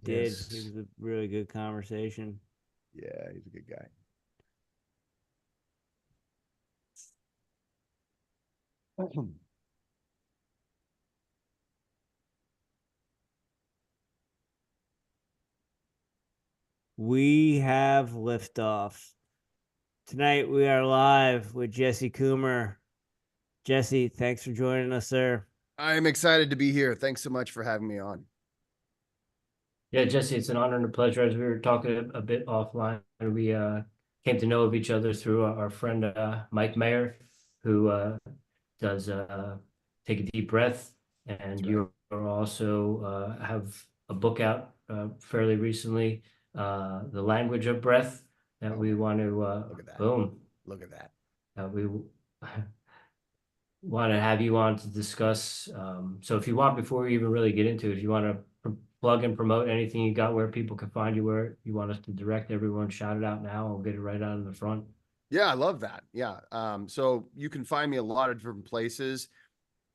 did. It Yes. was a really good conversation. Yeah, he's a good guy. We have liftoff. Tonight we are live with Jesse Coomer. Jesse, thanks for joining us, sir. I'm excited to be here. Thanks so much for having me on. Yeah, Jesse, it's an honor and a pleasure. As we were talking a bit offline, we came to know of each other through our friend Mike Mayer, who does Take a Deep Breath. That's And right. you are also have a book out fairly recently, The Language of Breath, that Oh we my, want to, look at that. boom, Look at that. we want to have you on to discuss. So if you want, before we even really get into it, if you want to plug and promote anything you got, where people can find you, where you want us to direct everyone, shout it out now. I'll get it right out in the front. Yeah, I love that. Yeah. So you can find me a lot of different places.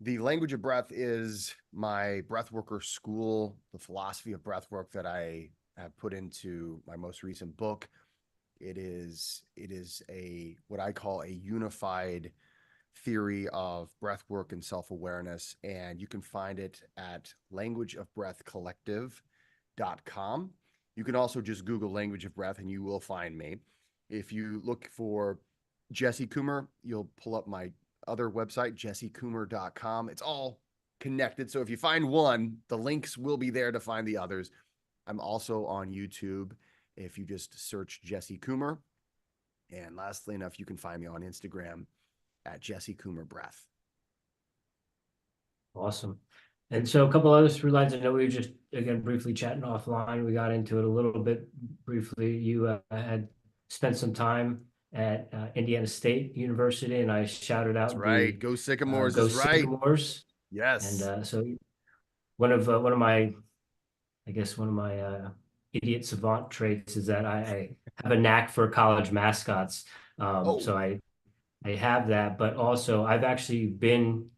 The language of breath is my breathworker school, the philosophy of breathwork that I have put into my most recent book. It is a what I call a unified theory of breath work and self-awareness, and you can find it at languageofbreathcollective.com. You can also just Google language of breath and you will find me. If you look for Jesse Coomer, you'll pull up my other website, jessecoomer.com. It's all connected, so if you find one, the links will be there to find the others. I'm also on YouTube if you just search Jesse Coomer. And lastly enough, you can find me on Instagram at Jesse Coomer Breath. Awesome. And so a couple other through lines. I know we were just again briefly chatting offline. We got into it a little bit briefly. You had spent some time at Indiana State University, and I shouted That's out right. the Go Sycamores Go is right. Sycamores. And Yes. so one of my, I guess one of my idiot savant traits is that I have a knack for college mascots. Oh, So I have that, but also I've actually been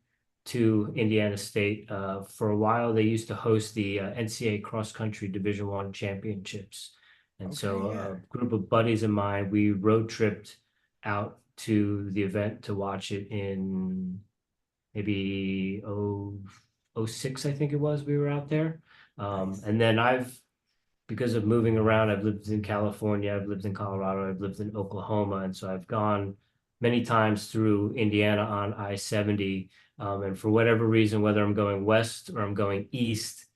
to Indiana State. For a while, they used to host the NCAA cross country Division I championships. And okay. so Yeah. a group of buddies of mine, we road tripped out to the event to watch it in maybe oh 06, I think it was, we were out there. Nice. And then because of moving around, I've lived in California, I've lived in Colorado, I've lived in Oklahoma. And so I've gone many times through Indiana on I-70. And for whatever reason, whether I'm going west or I'm going east,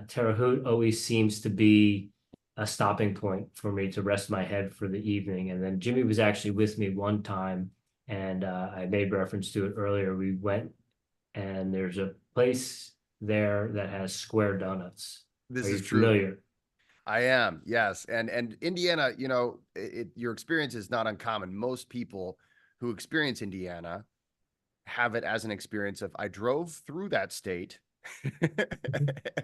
Terre Haute always seems to be a stopping point for me to rest my head for the evening. And then Jimmy was actually with me one time, and I made reference to it earlier. We went, and there's a place there that has square donuts. Are This is you true. familiar? I am. Yes. And Indiana, your experience is not uncommon. Most people who experience Indiana have it as an experience of I drove through that state.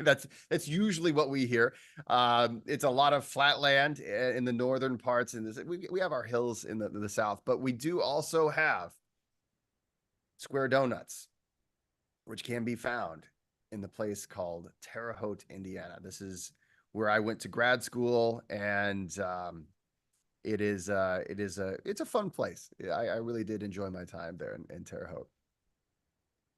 That's usually what we hear. It's a lot of flat land in the northern parts, and we have our hills in the south, but we do also have square donuts, which can be found in the place called Terre Haute, Indiana. This is where I went to grad school, and it's a fun place. I really did enjoy my time there in Terre Haute.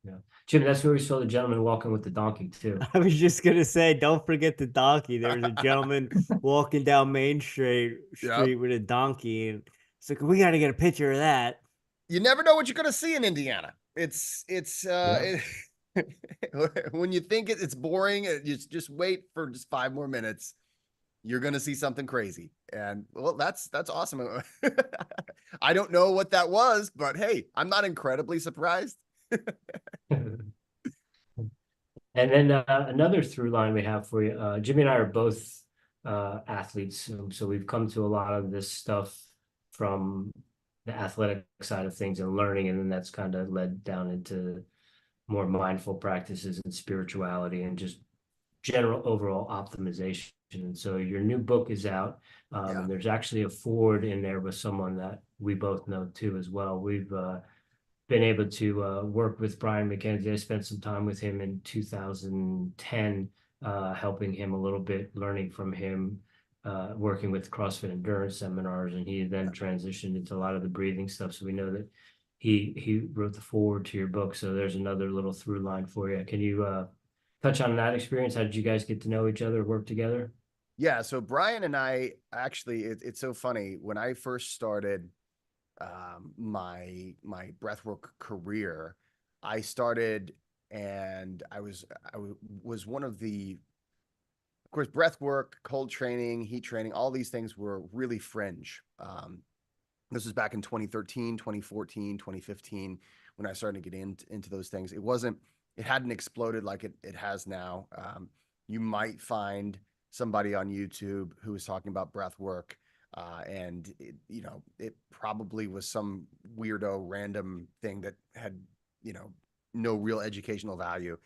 Yeah. Jimmy, that's where we saw the gentleman walking with the donkey too. I was just gonna say, don't forget the donkey. There was a gentleman walking down Main Street Yep. with a donkey, and it's like we got to get a picture of that. You never know what you're going to see in Indiana. Yeah. When you think it's boring, you just wait for just 5 more minutes. You're going to see something crazy. And well, that's awesome. I don't know what that was, but hey, I'm not incredibly surprised. And then another through line we have for you, Jimmy and I are both athletes, so we've come to a lot of this stuff from the athletic side of things and learning, and then that's kind of led down into more mindful practices and spirituality and just general overall optimization. And so your new book is out, Yeah. and there's actually a forward in there with someone that we both know too as well. We've been able to work with Brian McKenzie. I spent some time with him in 2010 helping him a little bit, learning from him, working with CrossFit endurance seminars, and he then transitioned into a lot of the breathing stuff. So we know that he wrote the foreword to your book. So there's another little through line for you. Can you touch on that experience? How did you guys get to know each other, work together? Yeah, so Brian and I actually, it's so funny. When I first started my breathwork career, I started and I was one of the, of course, breathwork, cold training, heat training, all these things were really fringe. This was back in 2013, 2014, 2015 when I started to get into those things. It hadn't exploded like it has now. You might find somebody on YouTube who was talking about breath work. And it probably was some weirdo random thing that had, no real educational value.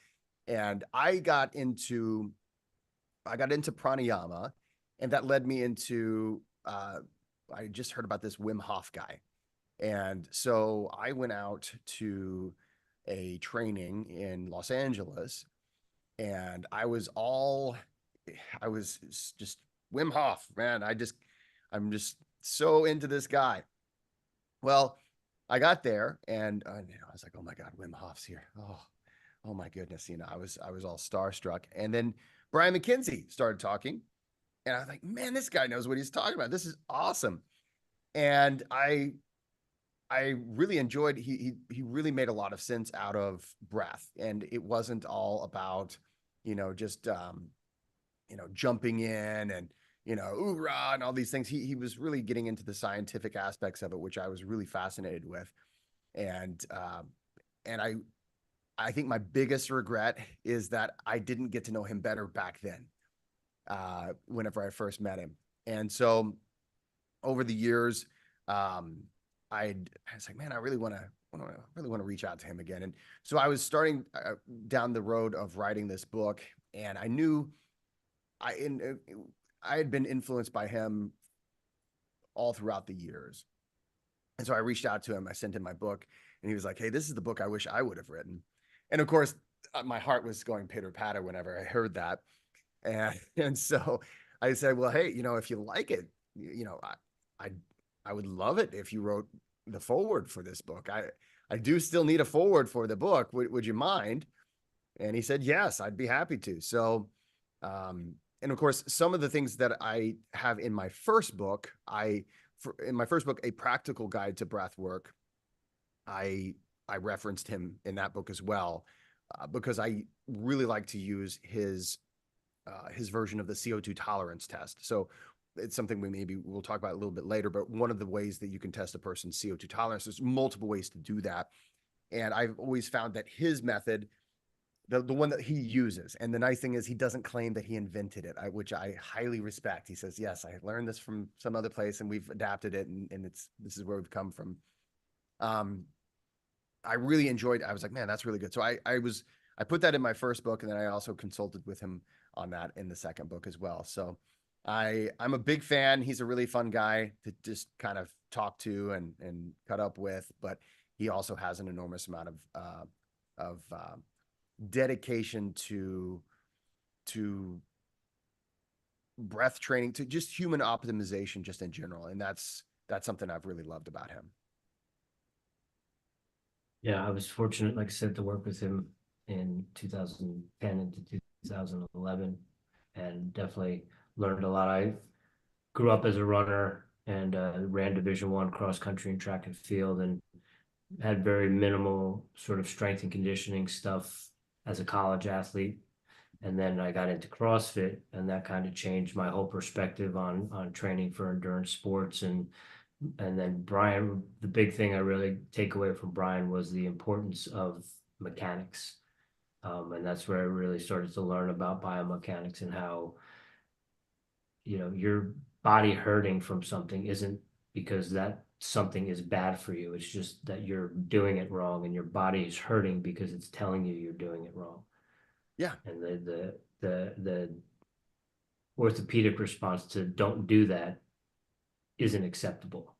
And I got into pranayama, and that led me into, I just heard about this Wim Hof guy. And so I went out to a training in Los Angeles, and I was just Wim Hof, man. I'm just so into this guy. Well, I got there and I was like, oh my God, Wim Hof's here. Oh my goodness. I was all starstruck. And then Brian McKenzie started talking, and I was like, man, this guy knows what he's talking about. This is awesome. And I really enjoyed, he really made a lot of sense out of breath. And it wasn't all about, just, jumping in and, oorah and all these things. He was really getting into the scientific aspects of it, which I was really fascinated with. And I think my biggest regret is that I didn't get to know him better back then, whenever I first met him. And so over the years, I was like, man, I really want to reach out to him again. And so I was starting down the road of writing this book, and I knew I had been influenced by him all throughout the years. And so I reached out to him. I sent him my book, and he was like, hey, this is the book I wish I would have written. And of course, my heart was going pitter patter whenever I heard that. And so I said, well, hey, if you like it, I would love it if you wrote the foreword for this book. I do still need a foreword for the book. Would you mind? And he said, yes, I'd be happy to. So, and of course, some of the things that I have in my first book, A Practical Guide to Breath Work, I referenced him in that book as well, because I really like to use his version of the CO2 tolerance test. So it's something we'll talk about a little bit later, but one of the ways that you can test a person's CO2 tolerance, there's multiple ways to do that. And I've always found that his method, the one that he uses, and the nice thing is he doesn't claim that he invented it, which I highly respect. He says, yes, I learned this from some other place and we've adapted it, and this is where we've come from. I really enjoyed, I was like, man, that's really good. So I put that in my first book, and then I also consulted with him on that in the second book as well. So I'm a big fan. He's a really fun guy to just kind of talk to and cut up with, but he also has an enormous amount of dedication to breath training, to just human optimization, just in general. And that's something I've really loved about him. Yeah, I was fortunate, like I said, to work with him in 2010 into 2011, and definitely learned a lot. I grew up as a runner and ran Division I cross country and track and field, and had very minimal sort of strength and conditioning stuff as a college athlete. And then I got into CrossFit, and that kind of changed my whole perspective on training for endurance sports. And then Brian, the big thing I really take away from Brian was the importance of mechanics. And that's where I really started to learn about biomechanics, and how, your body hurting from something isn't because that something is bad for you. It's just that you're doing it wrong, and your body is hurting because it's telling you you're doing it wrong. Yeah. And the orthopedic response to don't do that isn't acceptable.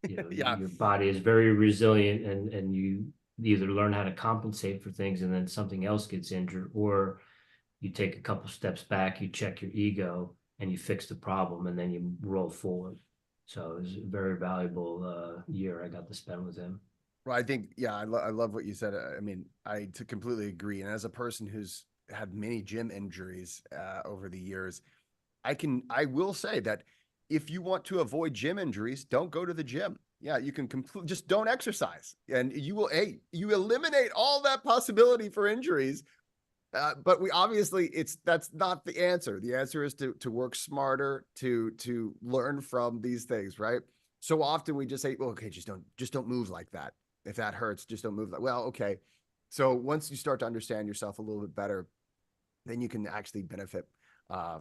Yeah. Your body is very resilient, and you either learn how to compensate for things, and then something else gets injured, or you take a couple steps back, you check your ego, and you fix the problem, and then you roll forward. So it was a very valuable year I got to spend with him. Well, I think, yeah, I love what you said. I mean, completely agree. And as a person who's had many gym injuries over the years, I will say that if you want to avoid gym injuries, don't go to the gym. Yeah, you can just don't exercise, and you eliminate all that possibility for injuries. But we obviously that's not the answer. The answer is to work smarter, to learn from these things, right? So often we just say, well, okay, just don't move like that. If that hurts, just don't move like. Well, okay. So once you start to understand yourself a little bit better, then you can actually benefit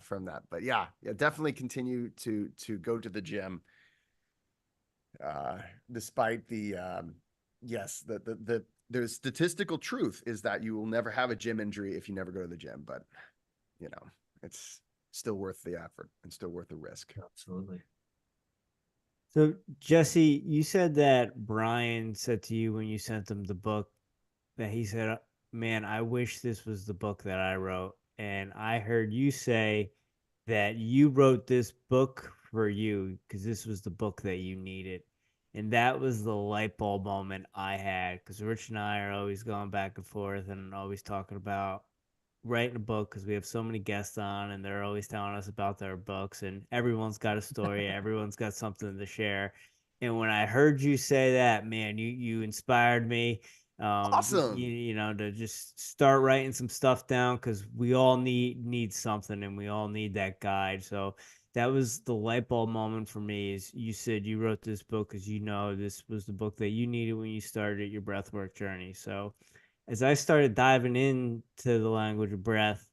from that. But yeah, definitely continue to go to the gym, despite the yes, the statistical truth is that you will never have a gym injury if you never go to the gym. But it's still worth the effort and still worth the risk. Absolutely. So, Jesse, you said that Brian said to you when you sent him the book that he said, "Man, I wish this was the book that I wrote." And I heard you say that you wrote this book for you because this was the book that you needed. And that was the light bulb moment I had because Rich and I are always going back and forth and always talking about writing a book because we have so many guests on and they're always telling us about their books, and everyone's got a story, everyone's got something to share. And when I heard you say that, man, you inspired me, Awesome. to just start writing some stuff down because we all need something and we all need that guide. So that was the light bulb moment for me. Is you said you wrote this book because this was the book that you needed when you started your breathwork journey. So as I started diving into the language of breath,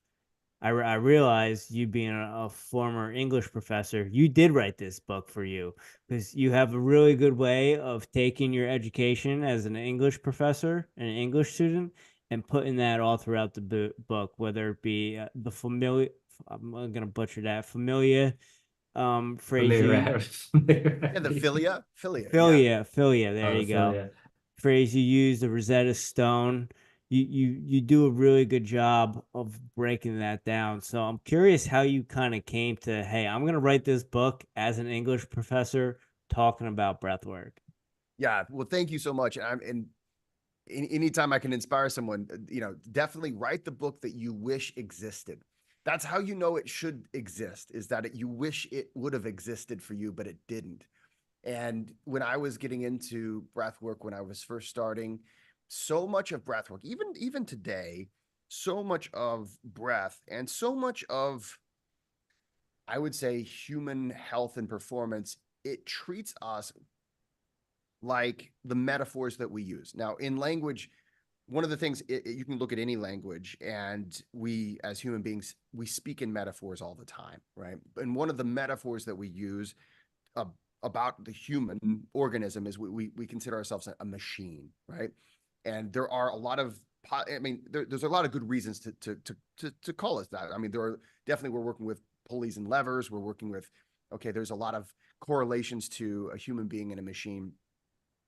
I realized you being a former English professor, you did write this book for you because you have a really good way of taking your education as an English professor and an English student and putting that all throughout the book, whether it be the familiar, I'm going to butcher that, familiar phrase you, Yeah, the philia. Yeah. philia, there Oh, you Phil, go, yeah. phrase you use, the Rosetta Stone. You do a really good job of breaking that down. So I'm curious how you kind of came to, hey, I'm gonna write this book as an English professor talking about breath work. Yeah. Well, thank you so much. And anytime I can inspire someone, definitely write the book that you wish existed. That's how you know it should exist, is that you wish it would have existed for you, but it didn't. And when I was getting into breath work, when I was first starting, so much of breath work, even today, so much of breath and so much of, I would say, human health and performance, it treats us like the metaphors that we use. Now, in language, one of the things, you can look at any language, and we as human beings, we speak in metaphors all the time, right? And one of the metaphors that we use about the human organism is we consider ourselves a machine, right? And there are a lot of, there's a lot of good reasons to call us that. I mean, we're working with pulleys and levers. We're working with, okay, there's a lot of correlations to a human being and a machine,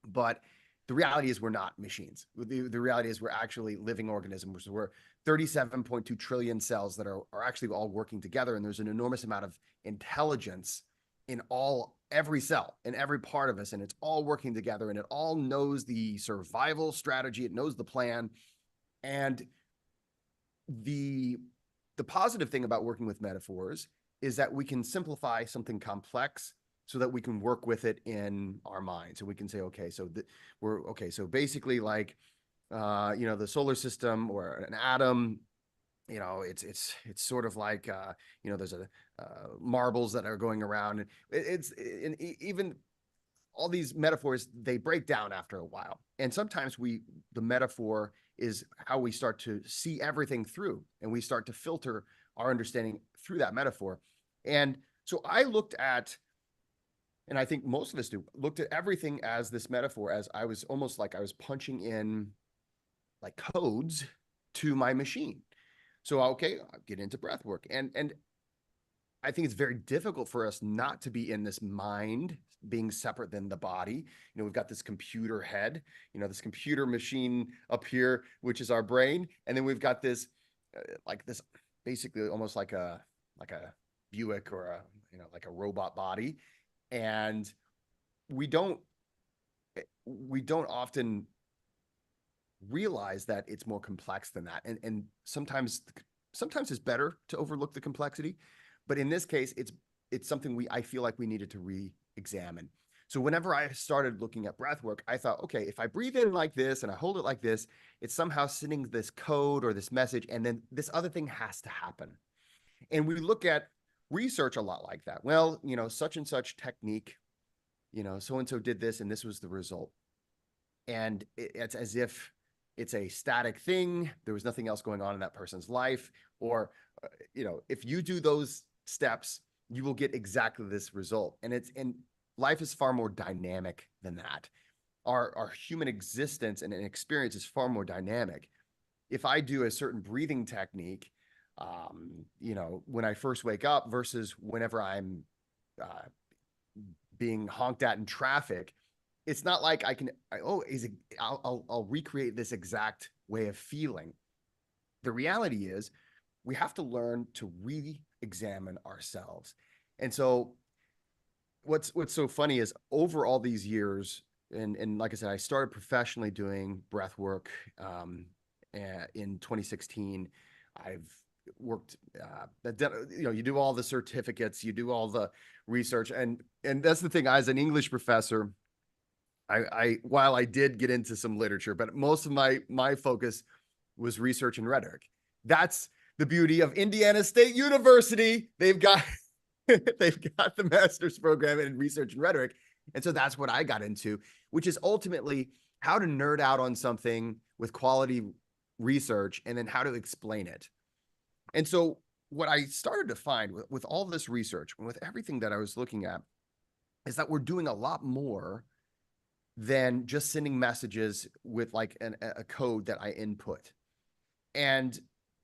but the reality is we're not machines. The reality is we're actually living organisms. We're 37.2 trillion cells that are actually all working together, and there's an enormous amount of intelligence in every cell, in every part of us, and it's all working together, and it all knows the survival strategy. It knows the plan. And the positive thing about working with metaphors is that we can simplify something complex so that we can work with it in our mind. So we can say, okay, so so basically, like, the solar system or an atom, it's sort of like, there's marbles that are going around. Even all these metaphors, they break down after a while. And sometimes the metaphor is how we start to see everything through, and we start to filter our understanding through that metaphor. And so I looked at, and I think most of us looked at everything as this metaphor, as I was almost like I was punching in like codes to my machine. So, okay, I'll get into breath work. And I think it's very difficult for us not to be in this mind being separate than the body. We've got this computer head, this computer machine up here, which is our brain. And then we've got this, like this basically almost like a Buick or a, like a robot body. And we don't often realize that it's more complex than that. And sometimes it's better to overlook the complexity, but in this case, it's something I feel like we needed to re-examine. So whenever I started looking at breath work, I thought, okay, if I breathe in like this and I hold it like this, it's somehow sending this code or this message, and then this other thing has to happen. And we look at research a lot like that. Well, such and such technique, so-and-so did this and this was the result. And it's as if it's a static thing. There was nothing else going on in that person's life. Or, if you do those steps, you will get exactly this result. And life is far more dynamic than that. Our human existence and experience is far more dynamic. If I do a certain breathing technique, when I first wake up versus whenever I'm being honked at in traffic, it's not like I'll recreate this exact way of feeling. The reality is we have to learn to re-examine ourselves. And so what's so funny is over all these years, and like I said, I started professionally doing breath work in 2016. I've worked, you do all the certificates, you do all the research. And that's the thing, as an English professor, while I did get into some literature, but most of my focus was research and rhetoric. That's the beauty of Indiana State University. They've got the master's program in research and rhetoric. And so that's what I got into, which is ultimately how to nerd out on something with quality research and then how to explain it. And so what I started to find with all this research and with everything that I was looking at is that we're doing a lot more than just sending messages with like a code that I input. And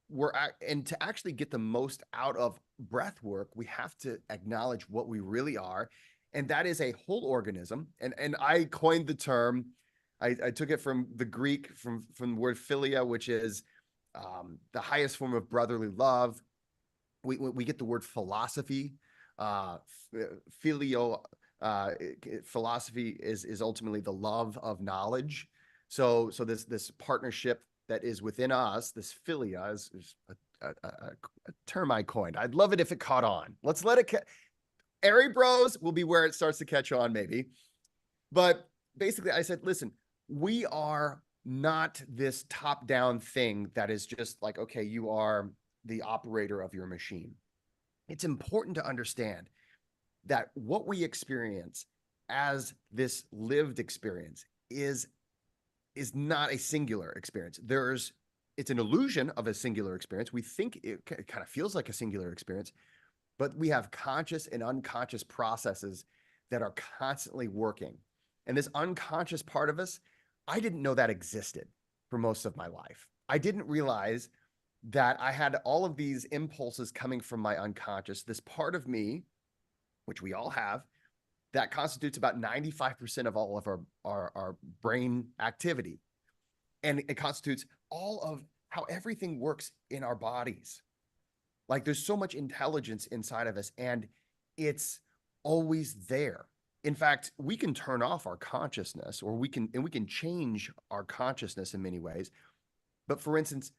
to actually get the most out of breath work, we have to acknowledge what we really are. And that is a whole organism. And I coined the term, I took it from the Greek, from the word philia, which is the highest form of brotherly love. We get the word philosophy. Philio, philosophy is ultimately the love of knowledge. So this partnership that is within us, this philia, is a term I coined. I'd love it if it caught on. Let's let it. Airey Bros will be where it starts to catch on, maybe. But basically, I said, listen, we are not this top-down thing that is just like, okay, you are the operator of your machine. It's important to understand that what we experience as this lived experience is not a singular experience. It's an illusion of a singular experience. We think it kind of feels like a singular experience, but we have conscious and unconscious processes that are constantly working. And this unconscious part of us, I didn't know that existed for most of my life. I didn't realize that I had all of these impulses coming from my unconscious, this part of me, which we all have, that constitutes about 95% of all of our brain activity. And it constitutes all of how everything works in our bodies. Like there's so much intelligence inside of us, and it's always there. In fact, we can turn off our consciousness, or we can change our consciousness in many ways. But for instance,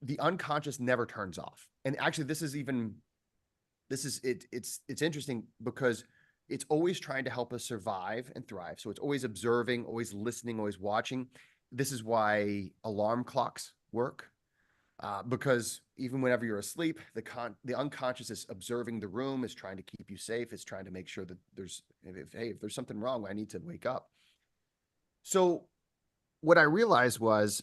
the unconscious never turns off. And actually, it's interesting because it's always trying to help us survive and thrive. So it's always observing, always listening, always watching. This is why alarm clocks work. Because even whenever you're asleep, the unconscious is observing the room, is trying to keep you safe. It's trying to make sure that if there's something wrong, I need to wake up. So what I realized was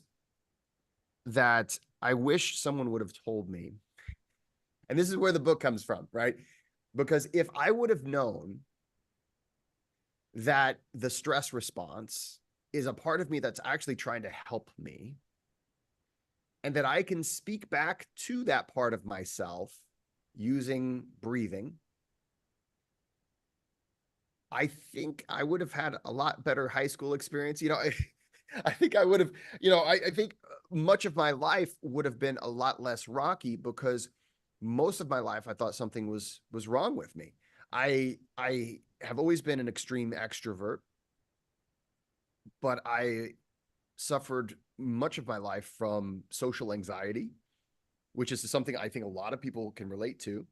that I wish someone would have told me, and this is where the book comes from, right? Because if I would have known that the stress response is a part of me that's actually trying to help me, and that I can speak back to that part of myself using breathing, I think I would have had a lot better high school experience. I think I would have, I think much of my life would have been a lot less rocky because most of my life I thought something was wrong with me. I have always been an extreme extrovert, but I suffered much of my life from social anxiety, which is something I think a lot of people can relate to.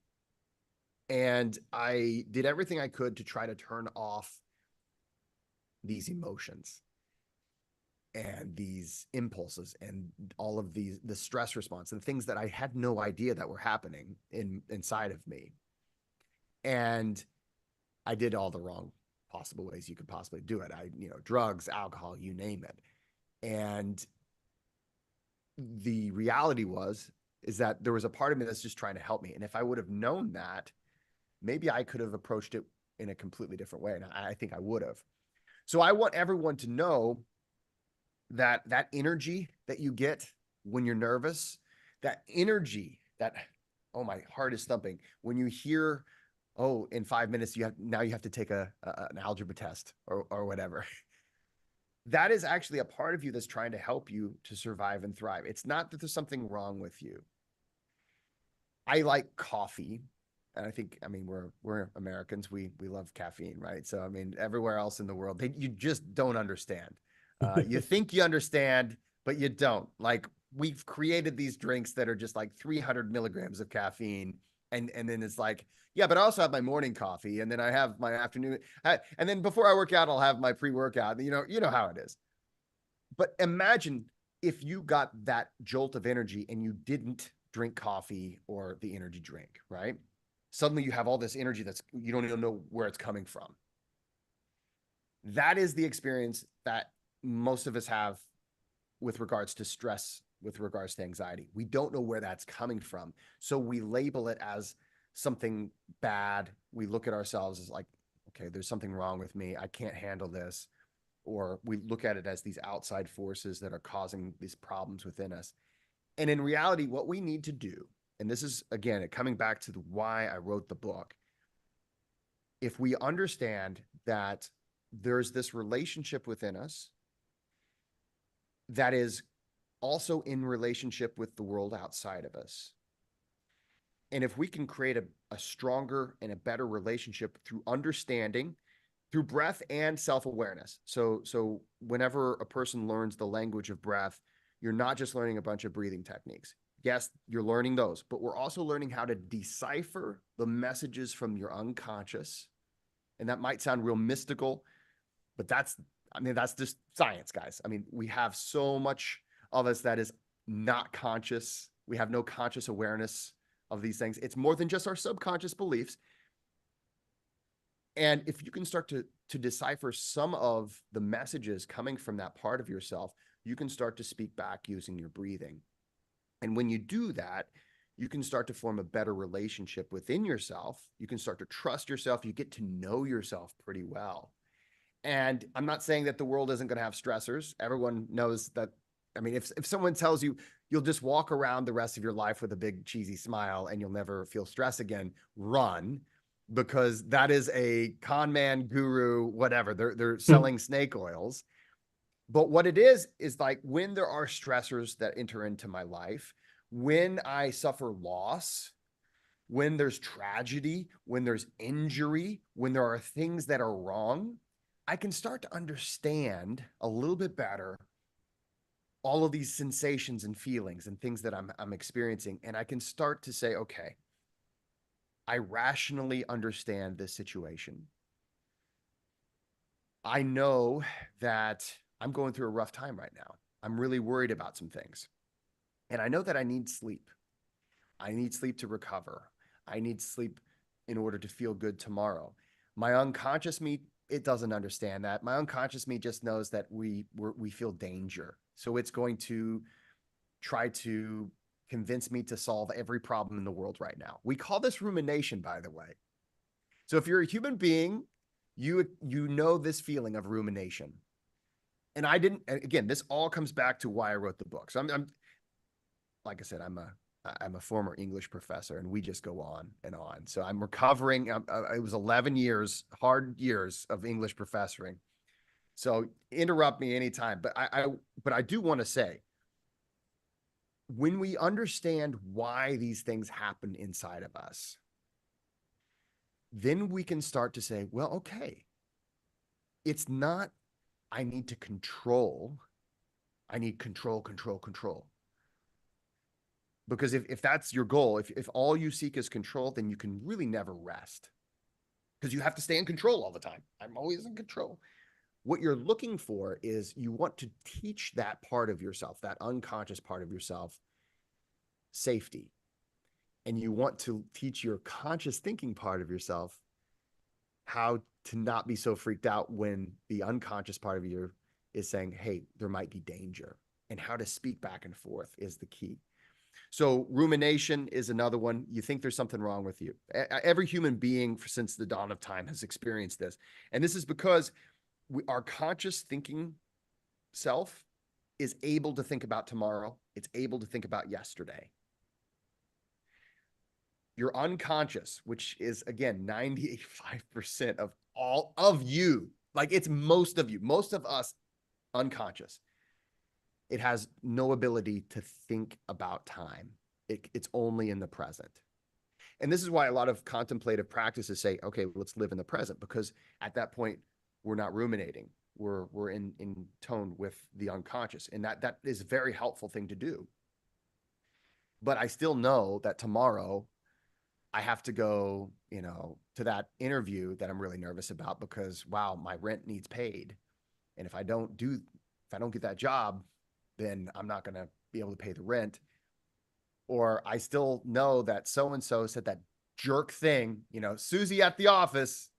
And I did everything I could to try to turn off these emotions and these impulses and all of the stress response and things that I had no idea that were happening inside of me. And I did all the wrong possible ways you could possibly do it. Drugs, alcohol, you name it. And the reality is that there was a part of me that's just trying to help me. And if I would have known that, maybe I could have approached it in a completely different way. And I think I would have. So I want everyone to know that energy that you get when you're nervous, that energy that, oh, my heart is thumping. When you hear, oh, in 5 minutes, you have to take an algebra test or whatever. That is actually a part of you that's trying to help you to survive and thrive. It's not that there's something wrong with you. I like coffee. And I think, we're Americans. We love caffeine, right? So, everywhere else in the world, you just don't understand. You think you understand, but you don't. Like, we've created these drinks that are just like 300 milligrams of caffeine. And then it's like, yeah, but I also have my morning coffee, and then I have my afternoon. And then before I work out, I'll have my pre-workout. You know how it is. But imagine if you got that jolt of energy and you didn't drink coffee or the energy drink, right? Suddenly you have all this energy you don't even know where it's coming from. That is the experience that most of us have with regards to stress, with regards to anxiety. We don't know where that's coming from. So we label it as something bad. We look at ourselves as like, okay, there's something wrong with me. I can't handle this. Or we look at it as these outside forces that are causing these problems within us. And in reality, what we need to do, and this is, again, coming back to why I wrote the book, if we understand that there's this relationship within us that is also in relationship with the world outside of us, and if we can create a stronger and a better relationship through understanding, through breath and self-awareness. So whenever a person learns the language of breath, you're not just learning a bunch of breathing techniques. Yes, you're learning those, but we're also learning how to decipher the messages from your unconscious. And that might sound real mystical, but that's just science, guys. We have so much of us that is not conscious. We have no conscious awareness of these things. It's more than just our subconscious beliefs. And if you can start to decipher some of the messages coming from that part of yourself, you can start to speak back using your breathing. And when you do that, you can start to form a better relationship within yourself. You can start to trust yourself. You get to know yourself pretty well. And I'm not saying that the world isn't going to have stressors. Everyone knows that. If someone tells you you'll just walk around the rest of your life with a big cheesy smile and you'll never feel stress again, run, because that is a con man, guru, whatever. They're selling snake oils. But what it is like when there are stressors that enter into my life, when I suffer loss, when there's tragedy, when there's injury, when there are things that are wrong, I can start to understand a little bit better all of these sensations and feelings and things that I'm experiencing. And I can start to say, okay, I rationally understand this situation. I know that I'm going through a rough time right now. I'm really worried about some things. And I know that I need sleep. I need sleep to recover. I need sleep in order to feel good tomorrow. My unconscious me, it doesn't understand that. My unconscious me just knows that we feel danger. So it's going to try to convince me to solve every problem in the world right now. We call this rumination, by the way. So if you're a human being, you know this feeling of rumination. And again, this all comes back to why I wrote the book. So I'm like I said, I'm a former English professor, and we just go on and on. So I'm recovering. It was 11 years, hard years of English professoring. So interrupt me anytime. But I do want to say, when we understand why these things happen inside of us, then we can start to say, well, okay, it's not, I need to control. I need control, control, control. Because if that's your goal, if all you seek is control, then you can really never rest, because you have to stay in control all the time. I'm always in control. What you're looking for is you want to teach that part of yourself, that unconscious part of yourself, safety. And you want to teach your conscious thinking part of yourself how to not be so freaked out when the unconscious part of you is saying, hey, there might be danger. And how to speak back and forth is the key. So rumination is another one. You think there's something wrong with you. Every human being since the dawn of time has experienced this. And this is because our conscious thinking self is able to think about tomorrow. It's able to think about yesterday. Your unconscious, which is, again, 95% of all of you, like it's most of you, most of us unconscious, it has no ability to think about time. It's only in the present. And this is why a lot of contemplative practices say, okay, let's live in the present, because at that point, we're not ruminating. We're in tone with the unconscious. And that is a very helpful thing to do. But I still know that tomorrow I have to go, to that interview that I'm really nervous about because, wow, my rent needs paid. And if I don't get that job, then I'm not going to be able to pay the rent. Or I still know that so-and-so said that jerk thing, Susie at the office.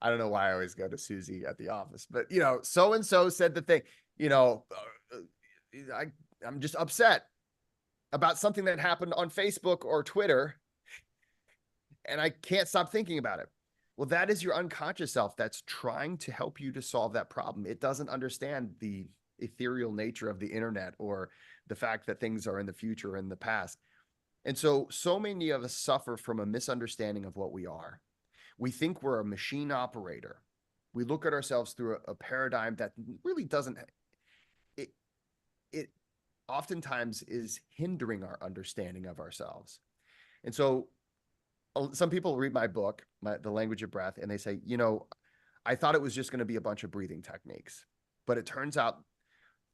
I don't know why I always go to Susie at the office, but so-and-so said the thing, I'm just upset about something that happened on Facebook or Twitter, and I can't stop thinking about it. Well, that is your unconscious self that's trying to help you to solve that problem. It doesn't understand the ethereal nature of the internet or the fact that things are in the future or in the past. And so many of us suffer from a misunderstanding of what we are. We think we're a machine operator. We look at ourselves through a paradigm that really doesn't, it oftentimes is hindering our understanding of ourselves. And so some people read my book, The Language of Breath, and they say, I thought it was just going to be a bunch of breathing techniques, but it turns out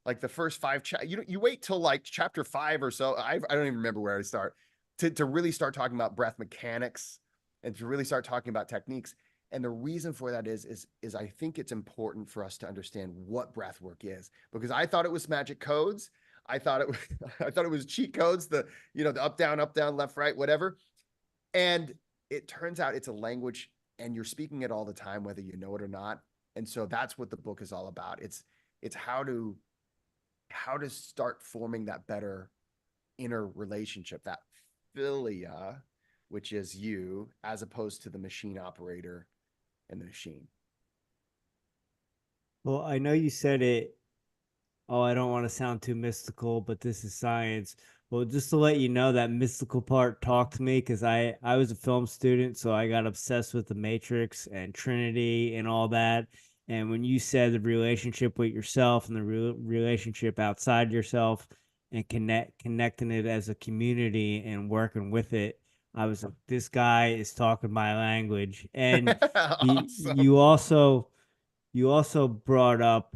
like the first 5 you wait till like chapter 5 or so. I don't even remember where I start to really start talking about breath mechanics and to really start talking about techniques. And the reason for that is I think it's important for us to understand what breath work is, because I thought it was magic codes. I thought it was cheat codes, the up, down, left, right, whatever. And it turns out it's a language and you're speaking it all the time, whether you know it or not. And so that's what the book is all about. It's how to start forming that better inner relationship, that philia, which is you, as opposed to the machine operator and the machine. Well, I know you said it. Oh, I don't want to sound too mystical, but this is science. Well, just to let you know, that mystical part talked to me because I was a film student, so I got obsessed with the Matrix and Trinity and all that. And when you said the relationship with yourself and the relationship outside yourself and connecting it as a community and working with it, I was like, this guy is talking my language. And Awesome. you also brought up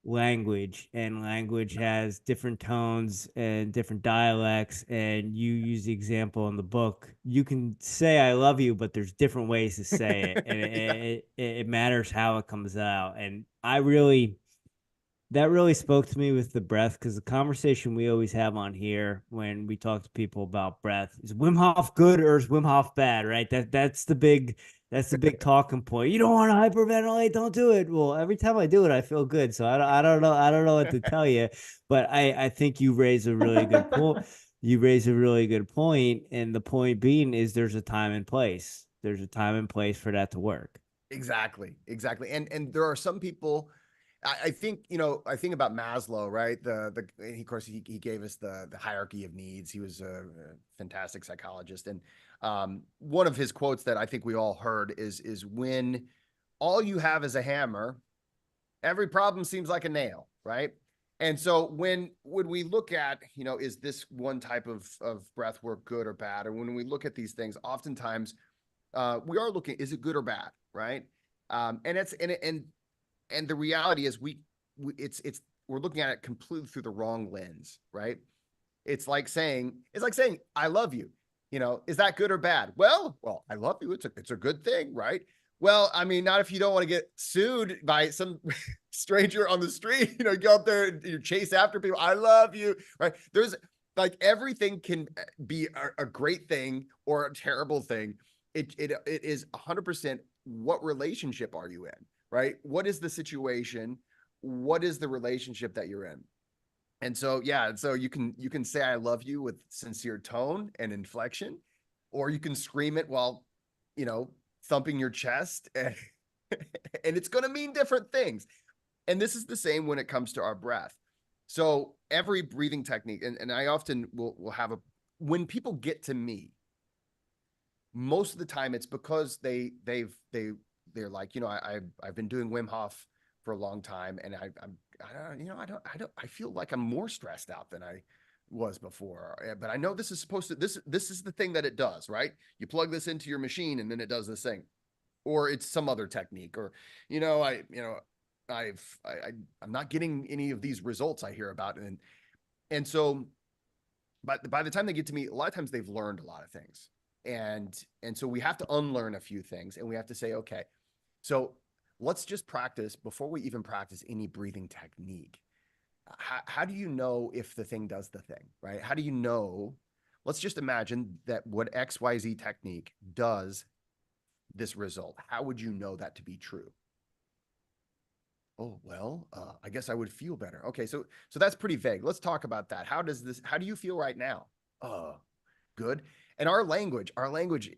language, and language has different tones and different dialects, and you use the example in the book. You can say I love you, but there's different ways to say it, and it matters how it comes out. And that really spoke to me with the breath, because the conversation we always have on here when we talk to people about breath is Wim Hof good or is Wim Hof bad, right? That's the big talking point. You don't want to hyperventilate, don't do it. Well, every time I do it, I feel good. So I don't know what to tell you, but I think you raise a really good point. You raise a really good point, and the point being is there's a time and place. There's a time and place for that to work. Exactly. And there are some people, I think, I think about Maslow, right? Of course, he gave us the hierarchy of needs. He was a fantastic psychologist. And one of his quotes that I think we all heard is when all you have is a hammer, every problem seems like a nail, right? And so when we look at, you know, is this one type of breath work good or bad? Or when we look at these things, oftentimes we are looking, is it good or bad? Right. And it's, and the reality is we're looking at it completely through the wrong lens. Right. It's like saying, I love you. You know, is that good or bad? Well, I love you. It's a good thing. Right. Well, I mean, not if you don't want to get sued by some stranger on the street. You know, you go up there and you chase after people. I love you. Right. There's like everything can be a great thing or a terrible thing. It is 100% what relationship are you in? Right. What is the situation? What is the relationship that you're in? And so, yeah, so you can say I love you with sincere tone and inflection, or you can scream it while, you know, thumping your chest, and it's going to mean different things. And this is the same when it comes to our breath. So every breathing technique, and I often will have when people get to me, most of the time it's because they're like, you know, I've been doing Wim Hof for a long time, and I feel like I'm more stressed out than I was before, but I know this is supposed to, this is the thing that it does, right? You plug this into your machine and then it does this thing, or it's some other technique, or, you know, I'm not getting any of these results I hear about. And so, but by the time they get to me, a lot of times they've learned a lot of things. And so we have to unlearn a few things, and we have to say, okay, so let's just practice before we even practice any breathing technique. How do you know if the thing does the thing, right? How do you know? Let's just imagine that what XYZ technique does this result. How would you know that to be true? Oh, well, I guess I would feel better. Okay, so that's pretty vague. Let's talk about that. How do you feel right now? Good. And our language,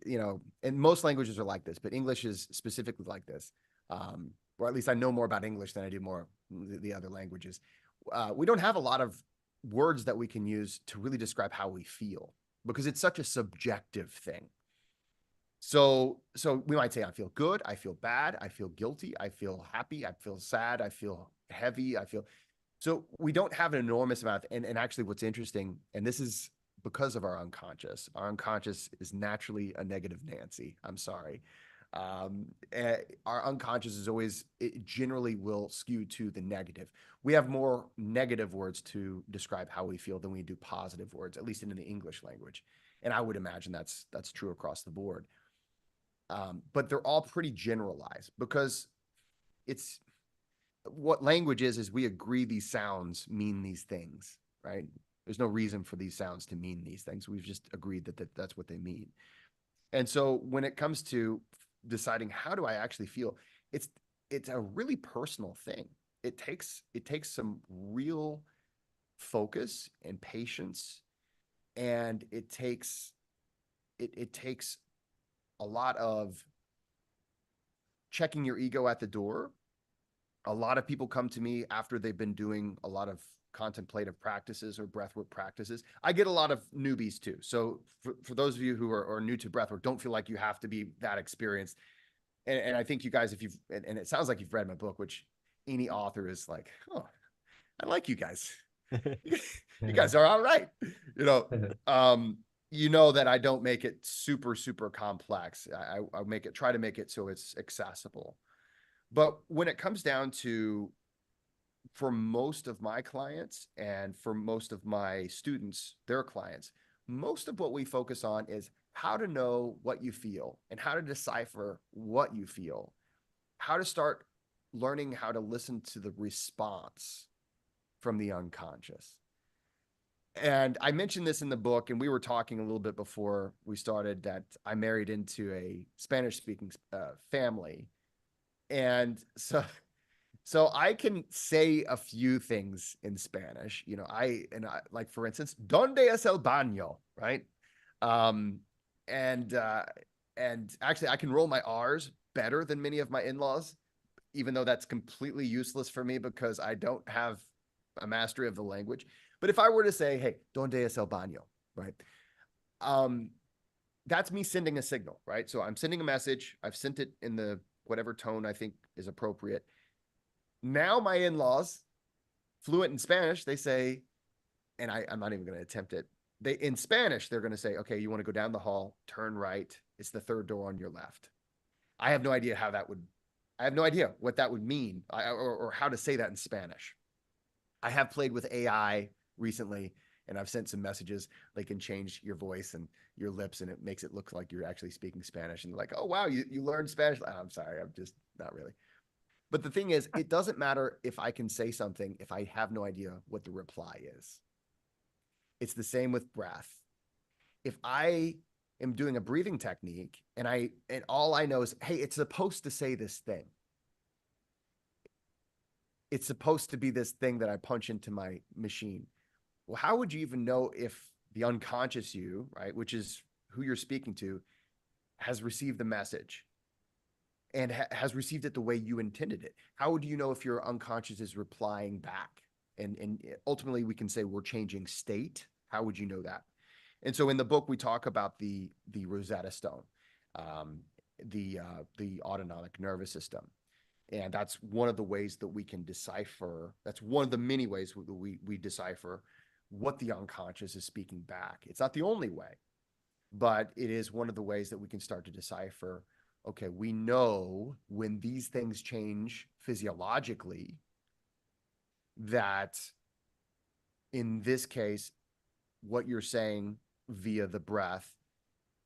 you know, and most languages are like this, but English is specifically like this. Or at least I know more about English than I do more the other languages. We don't have a lot of words that we can use to really describe how we feel, because it's such a subjective thing. So we might say, I feel good, I feel bad, I feel guilty, I feel happy, I feel sad, I feel heavy, so we don't have an enormous amount. And actually what's interesting, and this is because of our unconscious is naturally a negative Nancy. I'm sorry. Our unconscious is always, it generally will skew to the negative. We have more negative words to describe how we feel than we do positive words, at least in the English language. And I would imagine that's true across the board. But they're all pretty generalized, because it's what language is we agree these sounds mean these things, right? There's no reason for these sounds to mean these things. We've just agreed that that's what they mean. And so when it comes to deciding how do I actually feel, it's a really personal thing. It takes some real focus and patience, and it takes a lot of checking your ego at the door. A lot of people come to me after they've been doing a lot of contemplative practices or breathwork practices. I get a lot of newbies too. So for those of you who are new to breathwork, don't feel like you have to be that experienced. And I think you guys, if you've, and it sounds like you've read my book, which any author is like, oh, I like you guys. You guys are all right. You know, you know that I don't make it super, super complex. I try to make it so it's accessible. But when it comes down to, for most of my clients and for most of my students, their clients, most of what we focus on is how to know what you feel and how to decipher what you feel, how to start learning how to listen to the response from the unconscious. And I mentioned this in the book, and we were talking a little bit before we started that I married into a Spanish-speaking family. And so I can say a few things in Spanish, you know, like, for instance, ¿Dónde es el baño? Right. And actually I can roll my R's better than many of my in-laws, even though that's completely useless for me because I don't have a mastery of the language. But if I were to say, hey, ¿Dónde es el baño? Right. That's me sending a signal, right? So I'm sending a message. I've sent it in the whatever tone I think is appropriate. Now my in-laws fluent in Spanish, they say, and I'm not even going to attempt it. In Spanish, they're going to say, okay, you want to go down the hall, turn right. It's the third door on your left. I have no idea I have no idea what that would mean or how to say that in Spanish. I have played with AI recently, and I've sent some messages. They can change your voice and your lips, and it makes it look like you're actually speaking Spanish. And like, oh, wow, you learned Spanish. I'm sorry, I'm just not really. But the thing is, it doesn't matter if I can say something if I have no idea what the reply is. It's the same with breath. If I am doing a breathing technique and all I know is, hey, it's supposed to say this thing. It's supposed to be this thing that I punch into my machine. Well, how would you even know if the unconscious you, right, which is who you're speaking to, has received the message and has received it the way you intended it? How would you know if your unconscious is replying back? And ultimately, we can say we're changing state. How would you know that? And so in the book, we talk about the Rosetta Stone, the autonomic nervous system. And that's one of the ways that we can decipher. That's one of the many ways that we decipher what the unconscious is speaking back. It's not the only way, but it is one of the ways that we can start to decipher, okay, we know when these things change physiologically, that in this case, what you're saying via the breath,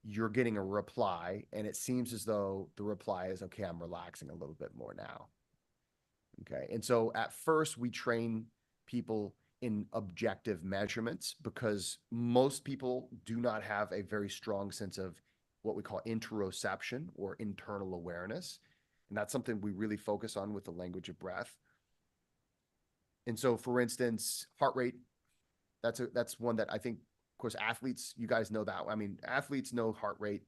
you're getting a reply, and it seems as though the reply is, okay, I'm relaxing a little bit more now. Okay. And so at first we train people in objective measurements because most people do not have a very strong sense of what we call interoception or internal awareness. And that's something we really focus on with the language of breath. And so, for instance, heart rate, that's one that I think, of course, athletes, you guys know that. I mean, athletes know heart rate.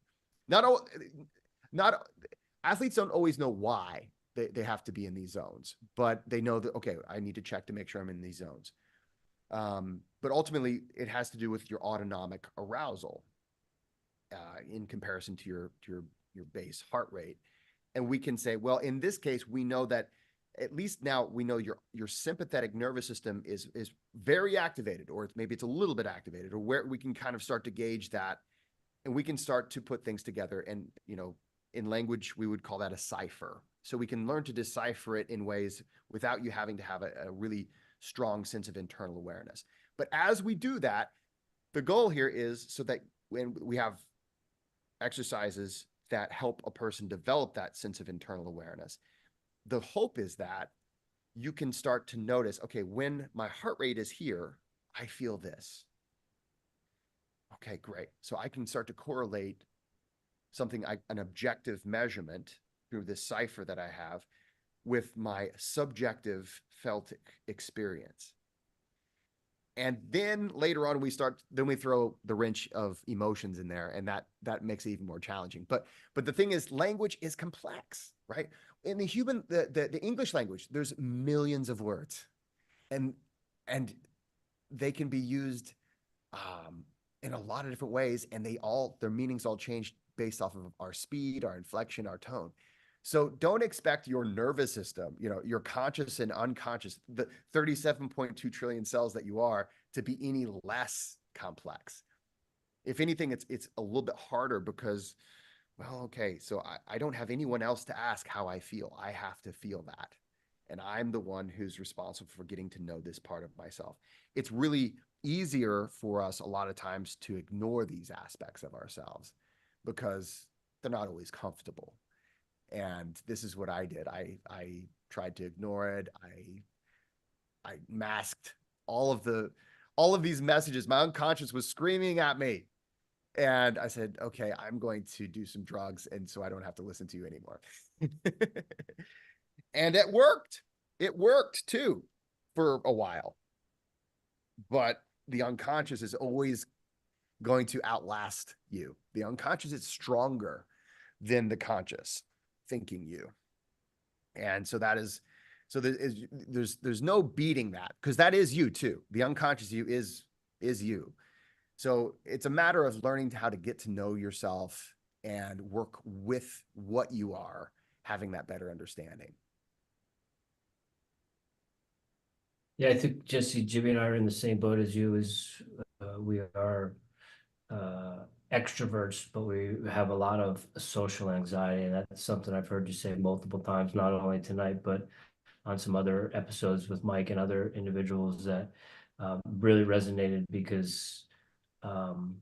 Athletes don't always know why they have to be in these zones, but they know that, okay, I need to check to make sure I'm in these zones. But ultimately, it has to do with your autonomic arousal in comparison to your base heart rate. And we can say, well, in this case, we know that at least now we know your sympathetic nervous system is very activated, or maybe it's a little bit activated, or where we can kind of start to gauge that, and we can start to put things together. And, in language, we would call that a cipher. So we can learn to decipher it in ways without you having to have a really strong sense of internal awareness. But as we do that, the goal here is so that when we have exercises that help a person develop that sense of internal awareness, the hope is that you can start to notice, okay, when my heart rate is here, I feel this. Okay, great. So I can start to correlate an objective measurement through this cipher that I have with my subjective felt experience. And then later on, we throw the wrench of emotions in there, and that makes it even more challenging. But the thing is, language is complex, right? In the English language, there's millions of words, and they can be used in a lot of different ways, and their meanings all change based off of our speed, our inflection, our tone. So don't expect your nervous system, your conscious and unconscious, the 37.2 trillion cells that you are, to be any less complex. If anything, it's a little bit harder because, well, okay, so I don't have anyone else to ask how I feel. I have to feel that. And I'm the one who's responsible for getting to know this part of myself. It's really easier for us a lot of times to ignore these aspects of ourselves because they're not always comfortable. And this is what I did. I tried to ignore it. I masked all of these messages. My unconscious was screaming at me. And I said, okay, I'm going to do some drugs, and so I don't have to listen to you anymore. And it worked. It worked too for a while. But the unconscious is always going to outlast you. The unconscious is stronger than the conscious thinking you. And so there's no beating that, because that is you too. The unconscious you is you. So it's a matter of learning how to get to know yourself and work with what you are, having that better understanding. Yeah, I think Jesse, Jimmy and I are in the same boat as you. We are extroverts, but we have a lot of social anxiety, and that's something I've heard you say multiple times, not only tonight, but on some other episodes with Mike and other individuals that really resonated because, um,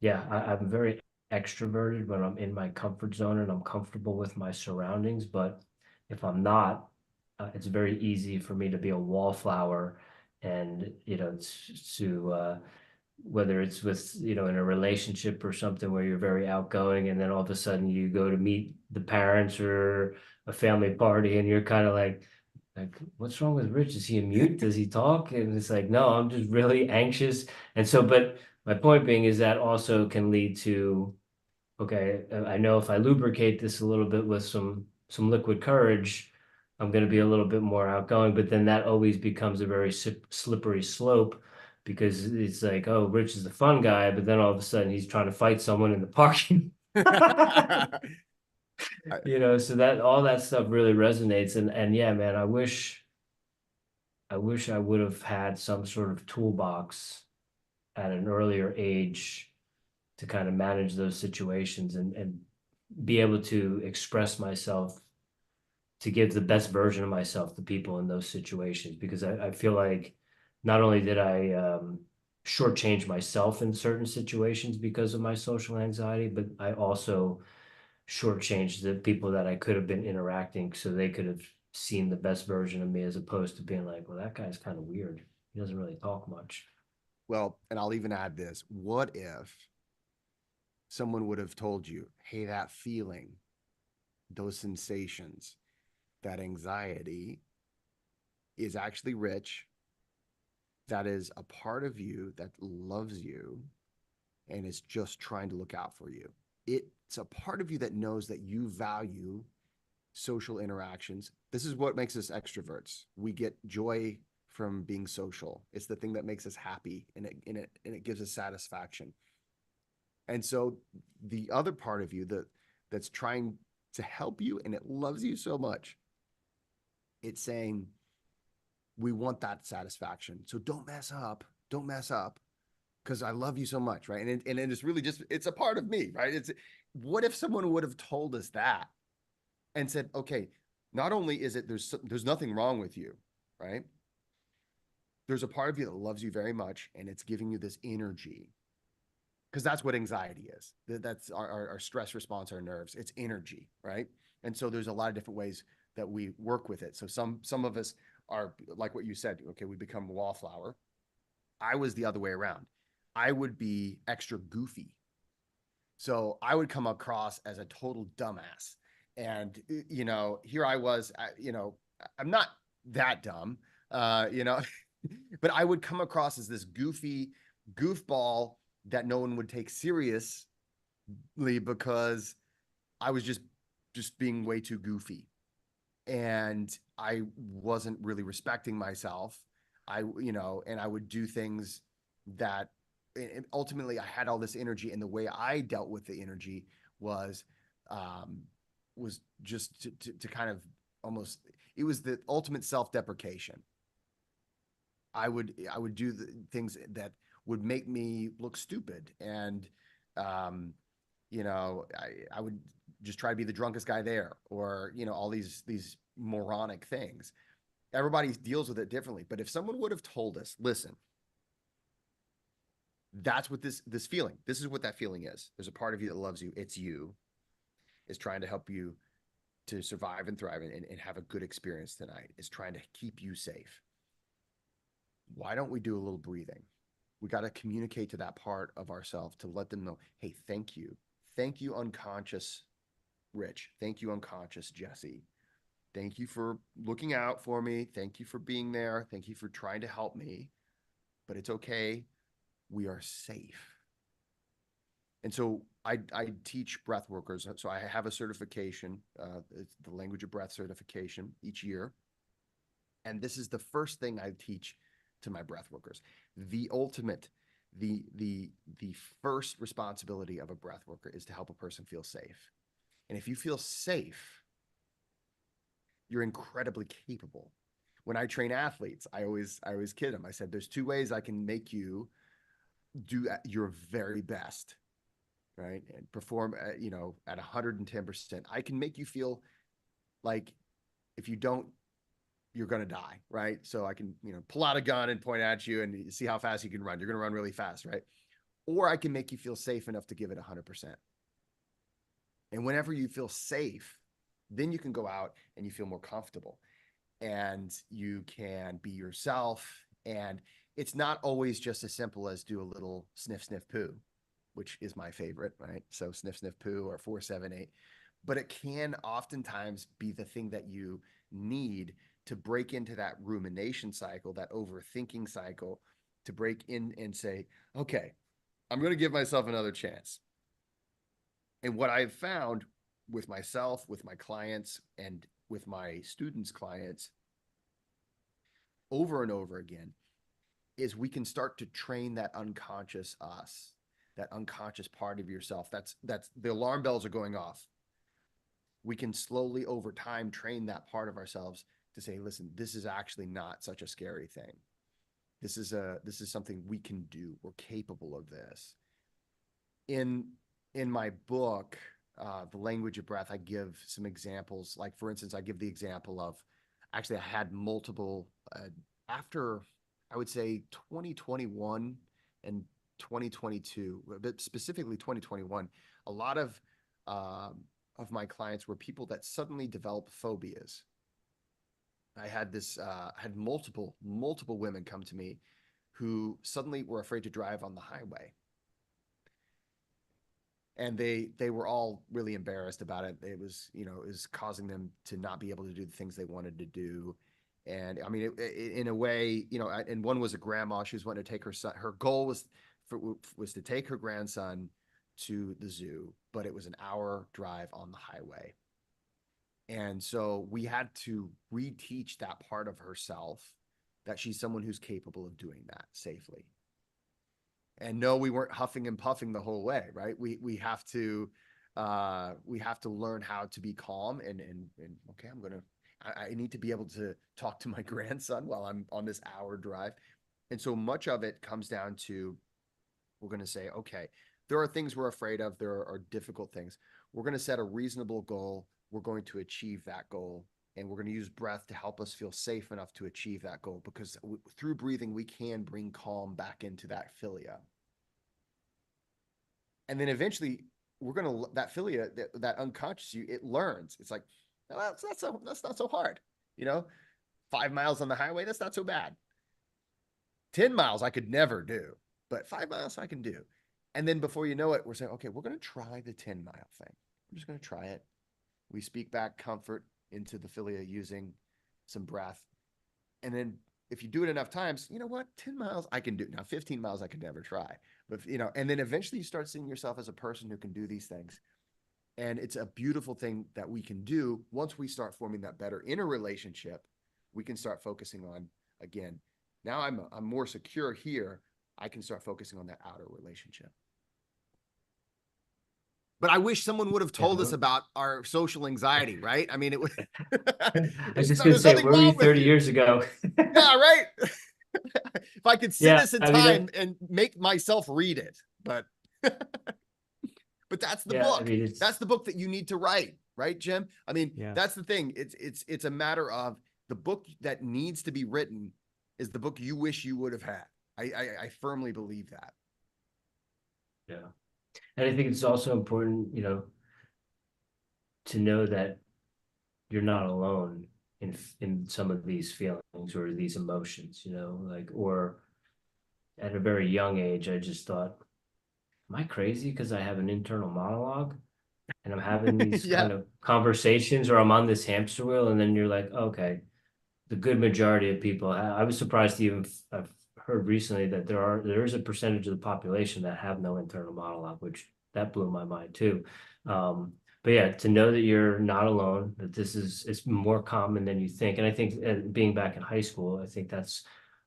yeah, I'm very extroverted when I'm in my comfort zone and I'm comfortable with my surroundings. But if I'm not, it's very easy for me to be a wallflower and, whether it's with, in a relationship or something where you're very outgoing and then all of a sudden you go to meet the parents or a family party and you're kind of like, what's wrong with Rich? Is he a mute? Does he talk? And it's like, no, I'm just really anxious. And so, but my point being is that also can lead to, okay, I know if I lubricate this a little bit with some liquid courage, I'm going to be a little bit more outgoing, but then that always becomes a very slippery slope because it's like, oh, Rich is the fun guy, but then all of a sudden he's trying to fight someone in the parking. So that all that stuff really resonates. And yeah, man, I wish I would have had some sort of toolbox at an earlier age to kind of manage those situations and be able to express myself to give the best version of myself to people in those situations because I feel like not only did I shortchange myself in certain situations because of my social anxiety, but I also shortchanged the people that I could have been interacting so they could have seen the best version of me as opposed to being like, well, that guy's kind of weird. He doesn't really talk much. Well, and I'll even add this. What if someone would have told you, hey, that feeling, those sensations, that anxiety is actually Rich, that is a part of you that loves you and is just trying to look out for you. It's a part of you that knows that you value social interactions. This is what makes us extroverts. We get joy from being social. It's the thing that makes us happy and it gives us satisfaction. And so the other part of you that's trying to help you and it loves you so much, it's saying, we want that satisfaction. So don't mess up. Don't mess up because I love you so much, right? And it's really just, it's a part of me, right? What if someone would have told us that and said, okay, not only is it, there's nothing wrong with you, right? There's a part of you that loves you very much and it's giving you this energy because that's what anxiety is. That's our stress response, our nerves. It's energy, right? And so there's a lot of different ways that we work with it. So some of us are like what you said. Okay, we become wallflower. I was the other way around. I would be extra goofy. So I would come across as a total dumbass. And here I was. I'm not that dumb. But I would come across as this goofy goofball that no one would take seriously because I was just being way too goofy. And I wasn't really respecting myself. And I would do things that ultimately I had all this energy, and the way I dealt with the energy was just to kind of almost, it was the ultimate self-deprecation. I would do the things that would make me look stupid. And, I would just try to be the drunkest guy there, or, all these moronic things. Everybody deals with it differently. But if someone would have told us, listen, that's what this feeling, this is what that feeling is. There's a part of you that loves you. It's you. Is trying to help you to survive and thrive and have a good experience tonight. Is trying to keep you safe. Why don't we do a little breathing? We got to communicate to that part of ourselves to let them know, hey, thank you. Thank you, unconscious Rich. Thank you, unconscious Jesse. Thank you for looking out for me. Thank you for being there. Thank you for trying to help me. But it's okay. We are safe. And so I teach breath workers. So I have a certification. It's the language of breath certification each year. And this is the first thing I teach to my breath workers. The ultimate, the first responsibility of a breath worker is to help a person feel safe. And if you feel safe, you're incredibly capable. When I train athletes, I always kid them. I said, there's two ways I can make you do your very best, right? And perform, you know, at 110%. I can make you feel like if you don't, you're going to die, right? So I can, you know, pull out a gun and point at you and see how fast you can run. You're going to run really fast, right? Or I can make you feel safe enough to give it 100%. And whenever you feel safe, then you can go out and you feel more comfortable and you can be yourself. And it's not always just as simple as do a little sniff, sniff, poo, which is my favorite, right? So sniff, sniff, poo, or 4-7-8. But it can oftentimes be the thing that you need to break into that rumination cycle, that overthinking cycle, to break in and say, okay, I'm going to give myself another chance. And what I've found with myself, with my clients, and with my students' clients over and over again is we can start to train that unconscious us, that unconscious part of yourself. That's the alarm bells are going off. We can slowly over time train that part of ourselves to say, listen, this is actually not such a scary thing. This is something we can do. We're capable of this. In my book, The Language of Breath, I give some examples. Like, for instance, I give the example of, actually, I had multiple, after, I would say 2021 and 2022, but specifically 2021, a lot of my clients were people that suddenly developed phobias. I had had multiple women come to me who suddenly were afraid to drive on the highway. And they were all really embarrassed about it. It was, you know, it was causing them to not be able to do the things they wanted to do. And I mean, in a way, you know, and one was a grandma. She was wanting to take her son. Her goal was to take her grandson to the zoo, but it was an hour drive on the highway. And so we had to reteach that part of herself, that she's someone who's capable of doing that safely. And no, we weren't huffing and puffing the whole way, right? We have to learn how to be calm and okay, I need to be able to talk to my grandson while I'm on this hour drive. And so much of it comes down to, we're going to say, okay, there are things we're afraid of. There are difficult things. We're going to set a reasonable goal. We're going to achieve that goal. And we're going to use breath to help us feel safe enough to achieve that goal, because through breathing, we can bring calm back into that philia. And then eventually we're going to, that philia, that unconscious you, it learns. It's like, oh, that's not so hard. You know, 5 miles on the highway, that's not so bad. 10 miles I could never do, but 5 miles I can do. And then before you know it, we're saying, okay, we're going to try the 10-mile thing. I'm just going to try it. We speak back comfort into the philia using some breath. And then if you do it enough times, you know what, 10 miles I can do. Now 15 miles I could never try, but you know, and then eventually you start seeing yourself as a person who can do these things. And it's a beautiful thing that we can do. Once we start forming that better inner relationship, we can start focusing on, again, now I'm more secure here. I can start focusing on that outer relationship. But I wish someone would have told us about our social anxiety, right? I mean, it was. I was just going to say, where were you 30 years ago? Yeah, right. If I could sit this in time and make myself read it, but that's the book. I mean, that's the book that you need to write, right, Jim? I mean, that's the thing. It's a matter of the book that needs to be written is the book you wish you would have had. I firmly believe that. Yeah. And I think it's also important, you know, to know that you're not alone in some of these feelings or these emotions, you know, like, or at a very young age, I just thought, am I crazy because I have an internal monologue and I'm having these kind of conversations, or I'm on this hamster wheel? And then you're like, okay, the good majority of people, I was surprised to even, I've heard recently that there is a percentage of the population that have no internal monologue, which that blew my mind too. But yeah, to know that you're not alone, that it's more common than you think. And I think being back in high school, I think that's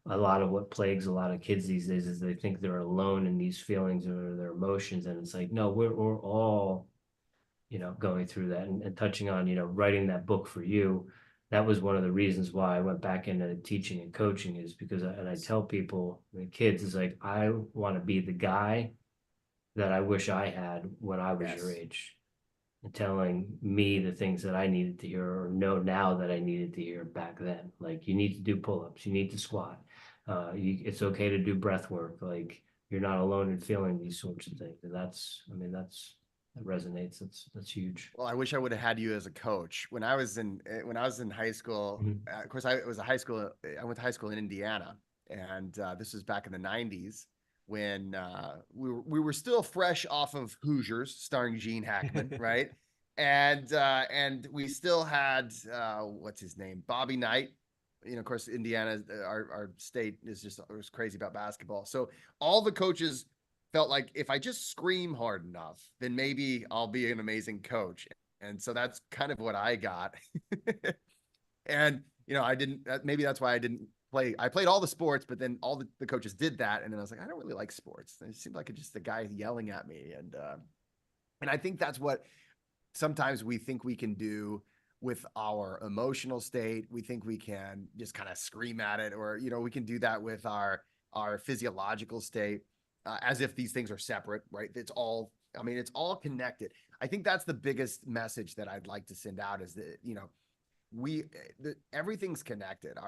a lot of what plagues a lot of kids these days, is they think they're alone in these feelings or their emotions. And it's like, no, we're all, you know, going through that, and touching on, you know, writing that book for you. that was one of the reasons why I went back into teaching and coaching, is because I tell people, the kids, is like, I want to be the guy that I wish I had when I was your Yes. age, and telling me the things that I needed to hear, or know now that I needed to hear back then. Like, you need to do pull-ups, you need to squat. It's okay to do breath work. Like, you're not alone in feeling these sorts of things. And that's, I mean, that resonates. That's huge. Well, I wish I would have had you as a coach when I was in high school. Mhm. Of course, I went to high school in Indiana, and this was back in the '90s when we were still fresh off of Hoosiers, starring Gene Hackman, right? And we still had what's his name, Bobby Knight. You know, of course, Indiana, our state was crazy about basketball. So all the coaches felt like if I just scream hard enough, then maybe I'll be an amazing coach. And so that's kind of what I got. And, you know, maybe that's why I didn't play. I played all the sports, but then all the coaches did that. And then I was like, I don't really like sports. It seemed like just a guy yelling at me. And I think that's what sometimes we think we can do with our emotional state. We think we can just kind of scream at it, or, you know, we can do that with our physiological state. As if these things are separate, right? It's all connected. I think that's the biggest message that I'd like to send out, is that, you know, everything's connected.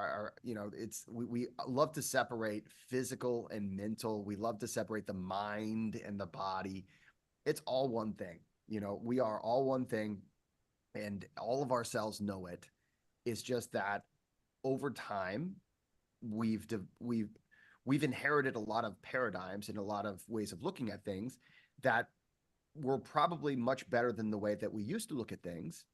We love to separate physical and mental. We love to separate the mind and the body. It's all one thing. You know, we are all one thing, and all of our cells know it. It's just that over time, we've inherited a lot of paradigms and a lot of ways of looking at things that were probably much better than the way that we used to look at things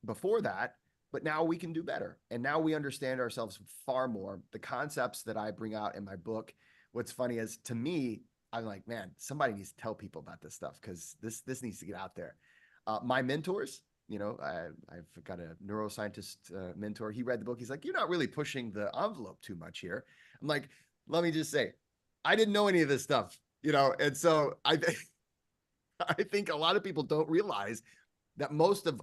before that. But now we can do better. And now we understand ourselves far more. The concepts that I bring out in my book, what's funny is, to me, I'm like, man, somebody needs to tell people about this stuff, because this needs to get out there. My mentors, you know, I've got a neuroscientist mentor. He read the book. He's like, you're not really pushing the envelope too much here. I'm like, let me just say, I didn't know any of this stuff, you know? And so I think a lot of people don't realize that most of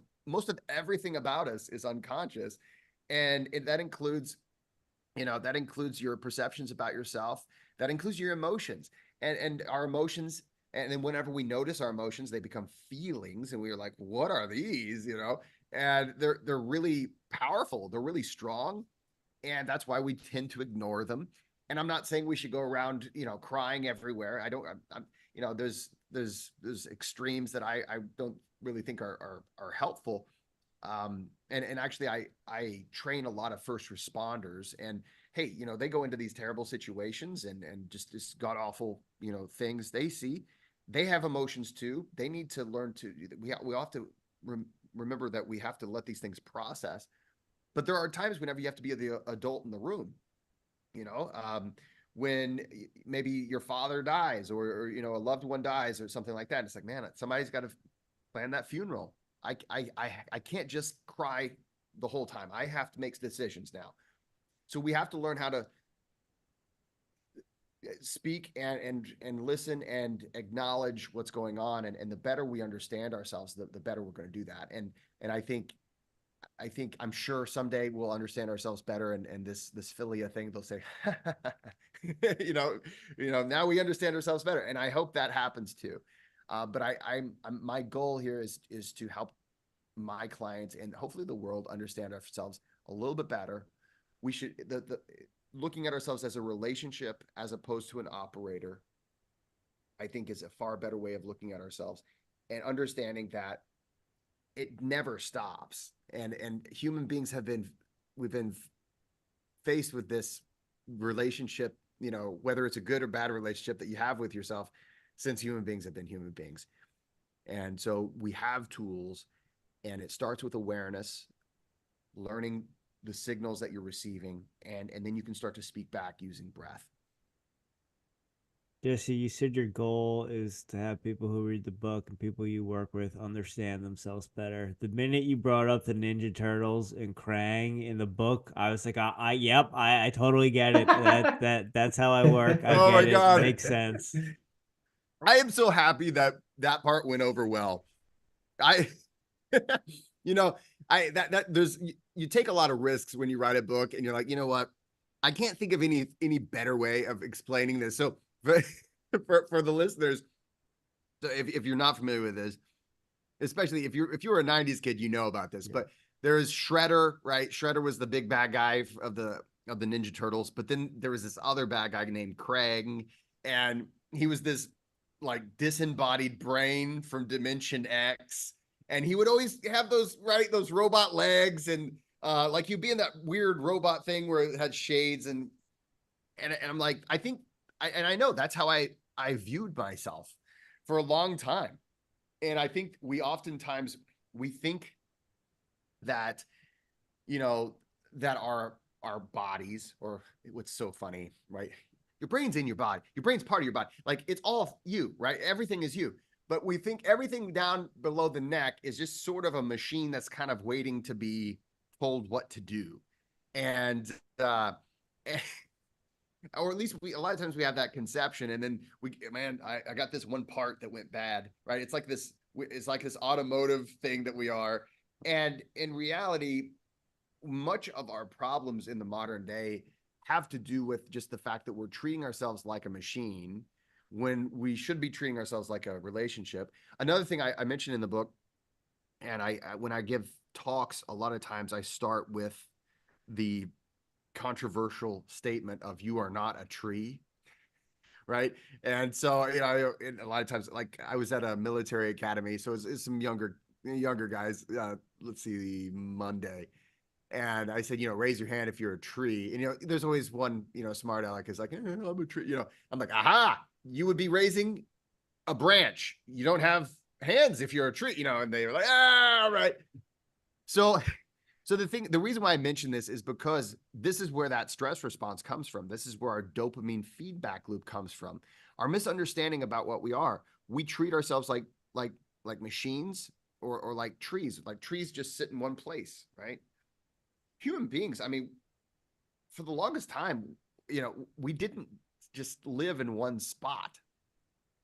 everything about us is unconscious. And that includes, you know, that includes your perceptions about yourself. That includes your emotions, and our emotions. And then whenever we notice our emotions, they become feelings, and we're like, what are these, you know? And they're really powerful. They're really strong. And that's why we tend to ignore them. And I'm not saying we should go around, you know, crying everywhere. I'm you know, there's extremes that I don't really think are helpful. And actually I train a lot of first responders, and hey, you know, they go into these terrible situations and just this god awful, you know, things they see. They have emotions too. They need to learn to, we have to remember that we have to let these things process. But there are times whenever you have to be the adult in the room, you know, when maybe your father dies, or, you know, a loved one dies or something like that. It's like, man, somebody's got to plan that funeral. I can't just cry the whole time. I have to make decisions now. So we have to learn how to speak and listen and acknowledge what's going on. And the better we understand ourselves, the better we're going to do that. And I'm sure someday we'll understand ourselves better. And this philia thing, they'll say, you know, now we understand ourselves better. And I hope that happens too. But my goal here is to help my clients and hopefully the world understand ourselves a little bit better. We should, looking at ourselves as a relationship as opposed to an operator, I think, is a far better way of looking at ourselves, and understanding that it never stops. And human beings we've been faced with this relationship, you know, whether it's a good or bad relationship that you have with yourself, since human beings have been human beings. And so we have tools, and it starts with awareness, learning the signals that you're receiving, and then you can start to speak back using breath. Jesse, you said your goal is to have people who read the book and people you work with understand themselves better. The minute you brought up the Ninja Turtles and Krang in the book, I was like, I totally get it. That's how I work. I Oh get my it. God. Makes sense. I am so happy that part went over well. You know, there's you take a lot of risks when you write a book, and you're like, you know what? I can't think of any better way of explaining this. So for the listeners, so if you're not familiar with this, especially if you're a 90s kid, you know about this, but there's Shredder, right? Shredder was the big bad guy of the Ninja Turtles, but then there was this other bad guy named Krang, and he was this like disembodied brain from Dimension X, and he would always have those robot legs, and like you'd be in that weird robot thing where it had shades, and I'm like, I know that's how I viewed myself for a long time. And I think we oftentimes we think that, you know, that our bodies, or what's so funny, right? Your brain's in your body. Your brain's part of your body. Like, it's all you, right? Everything is you. But we think everything down below the neck is just sort of a machine that's kind of waiting to be told what to do. And or at least a lot of times we have that conception, and then I got this one part that went bad, right? It's like this automotive thing that we are. And in reality, much of our problems in the modern day have to do with just the fact that we're treating ourselves like a machine when we should be treating ourselves like a relationship. Another thing I mentioned in the book, and when I give talks, a lot of times I start with the controversial statement of, you are not a tree, right? And so, you know, a lot of times, like, I was at a military academy, so it's some younger guys, let's see, Monday, and I said, you know, raise your hand if you're a tree. And, you know, there's always one, you know, smart aleck is like, I'm a tree, you know. I'm like, aha, you would be raising a branch. You don't have hands if you're a tree, you know. And they were like, all right. So the reason why I mention this is because this is where that stress response comes from. This is where our dopamine feedback loop comes from. Our misunderstanding about what we are. We treat ourselves like machines, or like trees. Like, trees just sit in one place, right? Human beings, I mean, for the longest time, you know, we didn't just live in one spot.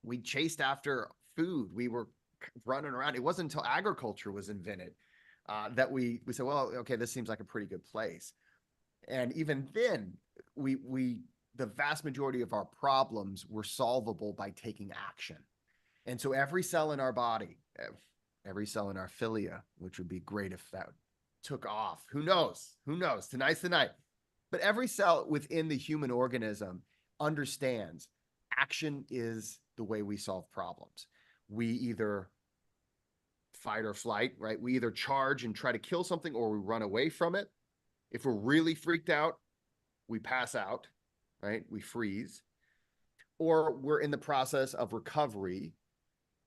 We chased after food. We were running around. It wasn't until agriculture was invented that we said, well, okay, this seems like a pretty good place. And even then, the vast majority of our problems were solvable by taking action. And so every cell in our body, every cell in our philia, which would be great if that took off. Who knows? Tonight's the night. But every cell within the human organism understands action is the way we solve problems. We either fight or flight, right? We either charge and try to kill something, or we run away from it. If we're really freaked out, we pass out, right? We freeze. Or we're in the process of recovery,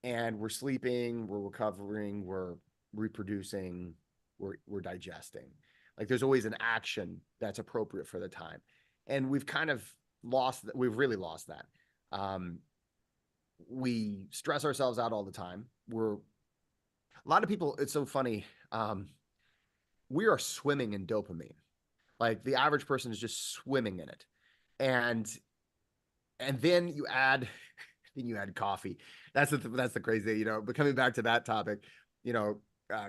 and we're sleeping, we're recovering, we're reproducing, we're digesting. Like, there's always an action that's appropriate for the time. And we've kind of lost that. We've really lost that. We stress ourselves out all the time. A lot of people, it's so funny. We are swimming in dopamine. Like, the average person is just swimming in it. And then you add coffee. That's the crazy thing, you know. But coming back to that topic, you know,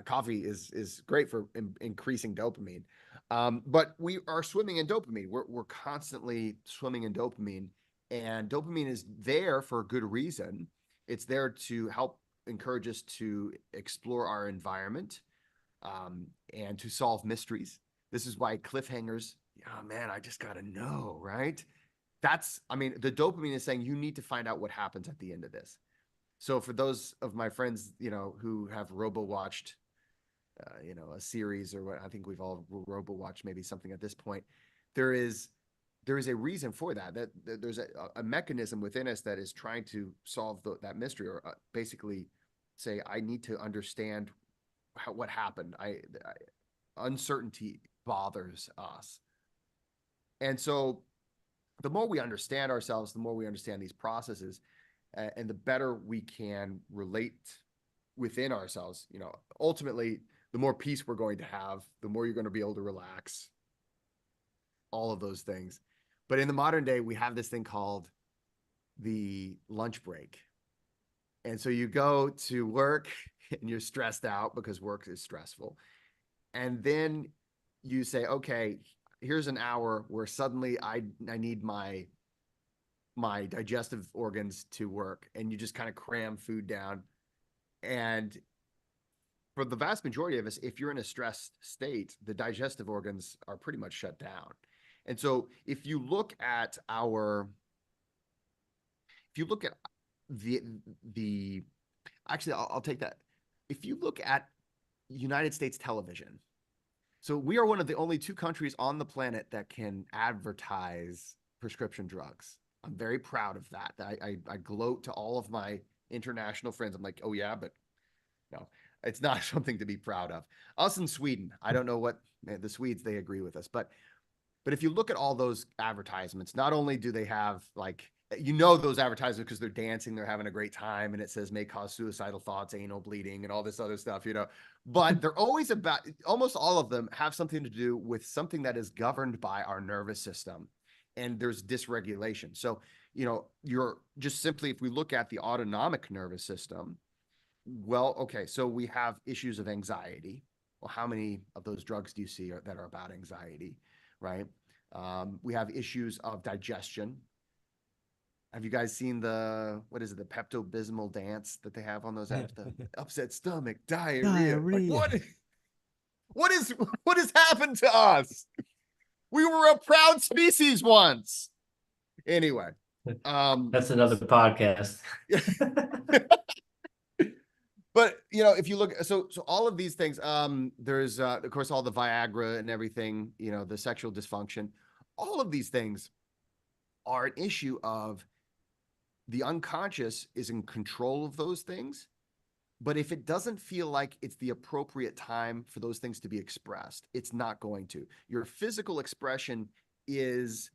coffee is great for increasing dopamine. But we are swimming in dopamine. We're constantly swimming in dopamine, and dopamine is there for a good reason. It's there to help encourage us to explore our environment, and to solve mysteries. This is why cliffhangers, oh man, I just gotta know, right? The dopamine is saying you need to find out what happens at the end of this. So for those of my friends, you know, who have robo-watched, you know, a series, or what, I think we've all robo-watched maybe something at this point, there is a reason for that. That there's a mechanism within us that is trying to solve that mystery, or basically say, I need to understand what happened. Uncertainty bothers us. And so the more we understand ourselves, the more we understand these processes, and the better we can relate within ourselves. You know, ultimately, the more peace we're going to have, the more you're going to be able to relax, all of those things. But in the modern day, we have this thing called the lunch break. And so you go to work and you're stressed out because work is stressful. And then you say, okay, here's an hour where suddenly I need my digestive organs to work, and you just kind of cram food down. And for the vast majority of us, if you're in a stressed state, the digestive organs are pretty much shut down. And so if you look at the actually, I'll take that. If you look at United States television, so we are one of the only two countries on the planet that can advertise prescription drugs. I'm very proud of that. I gloat to all of my international friends. I'm like, oh yeah, but no, it's not something to be proud of. Us in Sweden, I don't know what the Swedes, they agree with us, but if you look at all those advertisements, not only do they have like, those advertisements because they're dancing, they're having a great time, and it says may cause suicidal thoughts, anal bleeding, and all this other stuff, but they're always about, almost all of them have something to do with something that is governed by our nervous system, and there's dysregulation. So, you're just simply, if we look at the autonomic nervous system, well, okay, so we have issues of anxiety. Well, how many of those drugs do you see that are about anxiety, right? We have issues of digestion. Have you guys seen the Pepto-Bismol dance that they have on those apps? The upset stomach, diarrhea. Like, what has happened to us? We were a proud species once. Anyway, that's another podcast. But if you look, so all of these things, there's of course all the Viagra and everything, the sexual dysfunction, all of these things are an issue of the unconscious is in control of those things. But if it doesn't feel like it's the appropriate time for those things to be expressed, it's not going to. Your physical expression is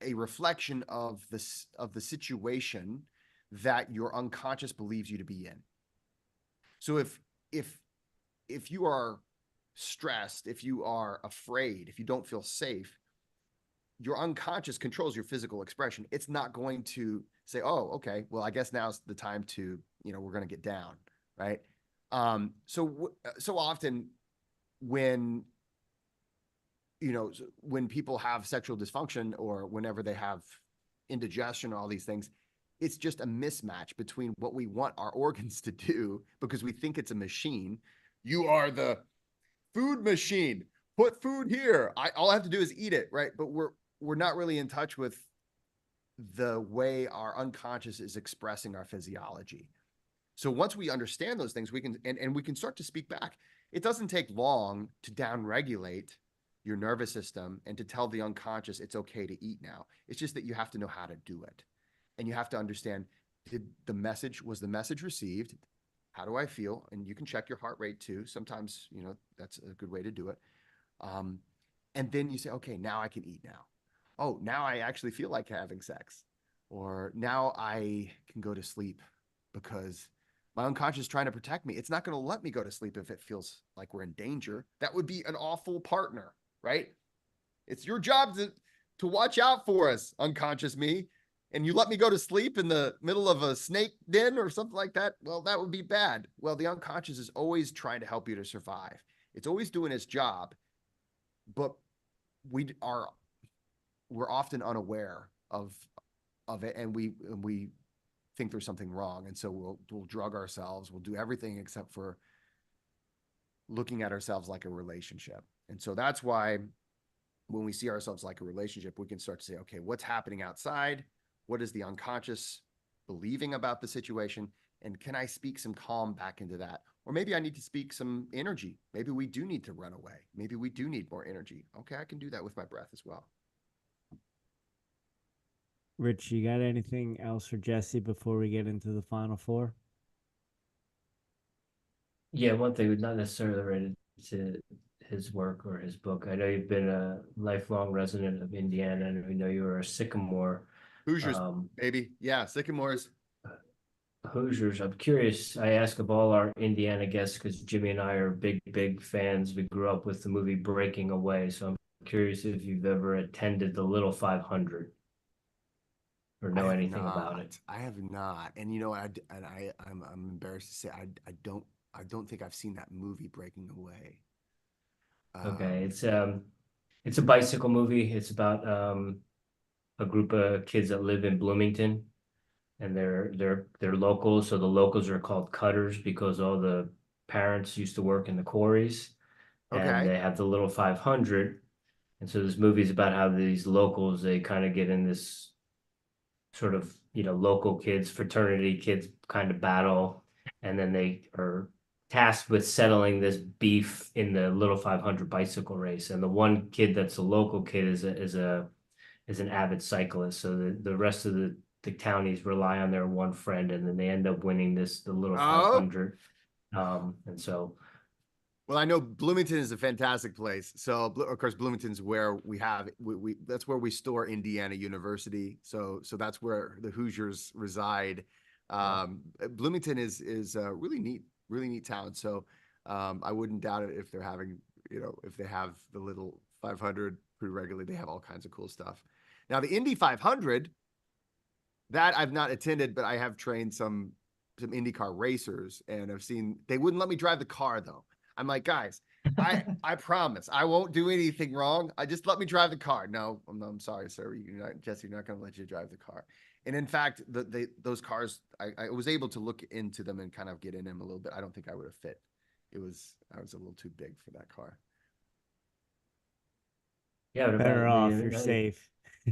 a reflection of the situation that your unconscious believes you to be in. So if you are stressed, if you are afraid, if you don't feel safe, your unconscious controls your physical expression. It's not going to say, oh, okay, well, I guess now's the time to, we're going to get down, right? So often when people have sexual dysfunction, or whenever they have indigestion, all these things, it's just a mismatch between what we want our organs to do, because we think it's a machine. You are the food machine. Put food here. All I have to do is eat it, right? But we're not really in touch with the way our unconscious is expressing our physiology. So once we understand those things, we can and we can start to speak back. It doesn't take long to downregulate your nervous system and to tell the unconscious it's okay to eat now. It's just that you have to know how to do it. And you have to understand, was the message received? How do I feel? And you can check your heart rate too. Sometimes, that's a good way to do it. And then you say, okay, now I can eat now. Oh, now I actually feel like having sex. Or now I can go to sleep because my unconscious is trying to protect me. It's not going to let me go to sleep if it feels like we're in danger. That would be an awful partner, right? It's your job to watch out for us, unconscious me. And you let me go to sleep in the middle of a snake den or something like that, well, that would be bad. Well, the unconscious is always trying to help you to survive. It's always doing its job, but we're often unaware of it, and we think there's something wrong, and so we'll drug ourselves. We'll do everything except for looking at ourselves like a relationship. And so that's why when we see ourselves like a relationship, we can start to say, okay, what's happening outside? What is the unconscious believing about the situation? And can I speak some calm back into that? Or maybe I need to speak some energy. Maybe we do need to run away. Maybe we do need more energy. Okay, I can do that with my breath as well. Rich, you got anything else for Jesse before we get into the final four? Yeah, one thing, not necessarily related to his work or his book. I know you've been a lifelong resident of Indiana, and we know you were a Sycamore. Hoosiers, baby. Yeah, Sycamores. Hoosiers. I'm curious. I ask of all our Indiana guests because Jimmy and I are big fans. We grew up with the movie Breaking Away, so I'm curious if you've ever attended the Little 500 or know anything about it. I have not, and I'm embarrassed to say I don't think I've seen that movie Breaking Away. Okay, it's a bicycle movie. It's about a group of kids that live in Bloomington, and they're locals. So the locals are called cutters because all the parents used to work in the quarries, and Okay. they have the little 500. And so this movie is about how these locals, they kind of get in this sort of, local kids, fraternity kids kind of battle, and then they are tasked with settling this beef in the little 500 bicycle race. And the one kid that's a local kid is an avid cyclist. So the rest of the townies rely on their one friend, and then they end up winning the little Oh, 500. And so well, I know Bloomington is a fantastic place. So, of course, Bloomington's where we that's where we store Indiana University. So that's where the Hoosiers reside. yeah. Bloomington is a really neat town. So, I wouldn't doubt it if they're having, if they have the little 500 pretty regularly. They have all kinds of cool stuff. Now, the Indy 500, that I've not attended, but I have trained some IndyCar racers, and I've seen they wouldn't let me drive the car though. I'm like, guys, I promise I won't do anything wrong. I just let me drive the car. No, I'm sorry, sir. Jesse, you're not going to let you drive the car. And in fact, those cars, I was able to look into them and kind of get in them a little bit. I don't think I would have fit. I was a little too big for that car. Yeah, Better off. You're safe.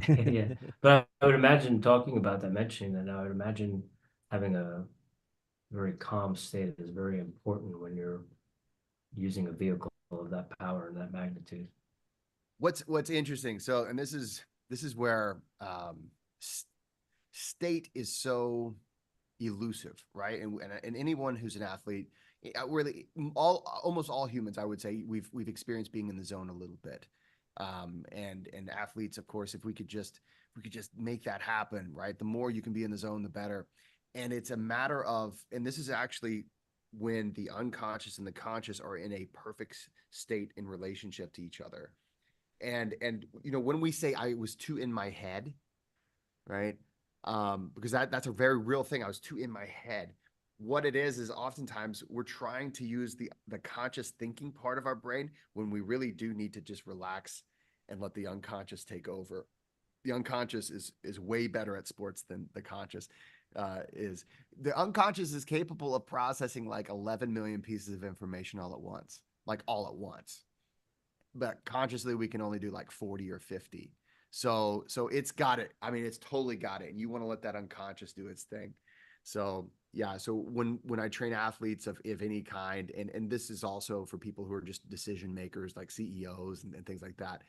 yeah. But I would imagine talking about that, mentioning that, I would imagine having a very calm state is very important when you're using a vehicle of that power and that magnitude. What's interesting. So, and this is where state is so elusive, right? And anyone who's an athlete, really almost all humans, I would say, we've experienced being in the zone a little bit. And athletes, of course, if we could just make that happen, right? The more you can be in the zone, the better. And it's a matter of, and this is actually when the unconscious and the conscious are in a perfect state in relationship to each other. And when we say I was too in my head, right? Because that's a very real thing. I was too in my head. What it is oftentimes we're trying to use the conscious thinking part of our brain when we really do need to just relax and let the unconscious take over. The unconscious is way better at sports than the conscious is. The unconscious is capable of processing like 11 million pieces of information all at once, but consciously we can only do like 40 or 50. So it's got it. I mean, it's totally got it. And you want to let that unconscious do its thing. So yeah. So when I train athletes of any kind, and this is also for people who are just decision makers like CEOs and things like that,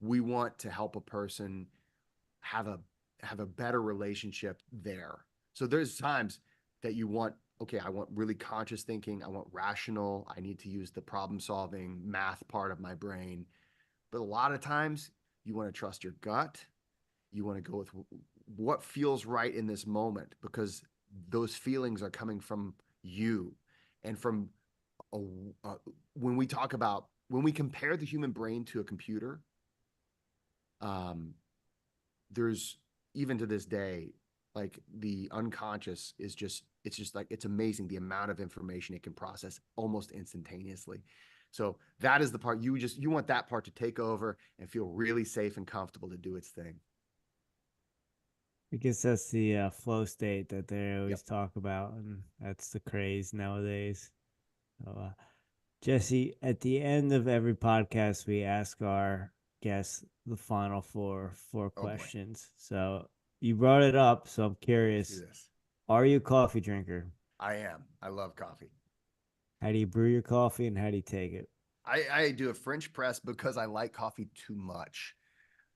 we want to help a person have a better relationship there. So there's times that you want, okay, I want really conscious thinking. I want rational. I need to use the problem solving math part of my brain. But a lot of times you want to trust your gut. You want to go with what feels right in this moment, because those feelings are coming from you. And from when we compare the human brain to a computer, there's, even to this day, like the unconscious is it's amazing the amount of information it can process almost instantaneously. So that is the part you want that part to take over and feel really safe and comfortable to do its thing. I guess that's the flow state that they Yep. always talk about, and that's the craze nowadays. So, Jesse, at the end of every podcast, we ask our guests the final four Oh boy. questions. So you brought it up, so I'm Let's do curious. this. Are you a coffee drinker? I am. I love coffee. How do you brew your coffee and how do you take it? I do a French press because I like coffee too much.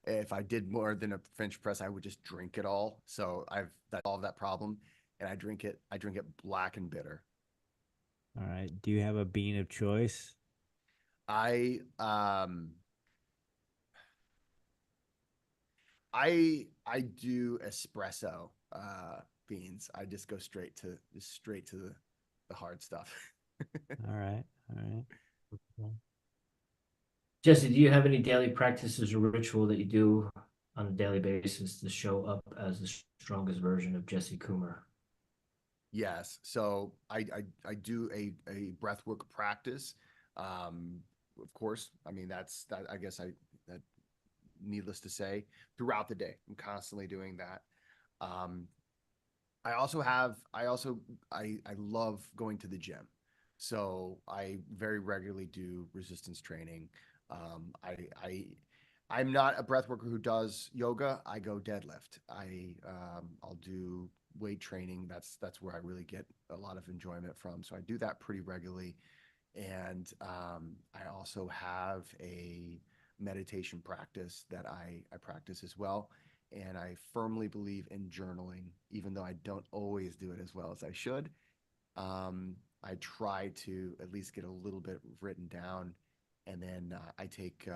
If I did more than a French press, I would just drink it all. So I've solved that problem, and I drink it black and bitter. All right. Do you have a bean of choice? I um I do espresso beans. I just go straight to the hard stuff. All right. All right. Jesse, do you have any daily practices or ritual that you do on a daily basis to show up as the strongest version of Jesse Coomer? Yes. So I do a breathwork practice. of course, I mean, that, I guess that needless to say, throughout the day, I'm constantly doing that. I love going to the gym. So I very regularly do resistance training. I'm not a breath worker who does yoga. I go deadlift. I'll do weight training. That's where I really get a lot of enjoyment from. So I do that pretty regularly. And I also have a meditation practice that I practice as well. And I firmly believe in journaling, even though I don't always do it as well as I should. I try to at least get a little bit written down, and then I take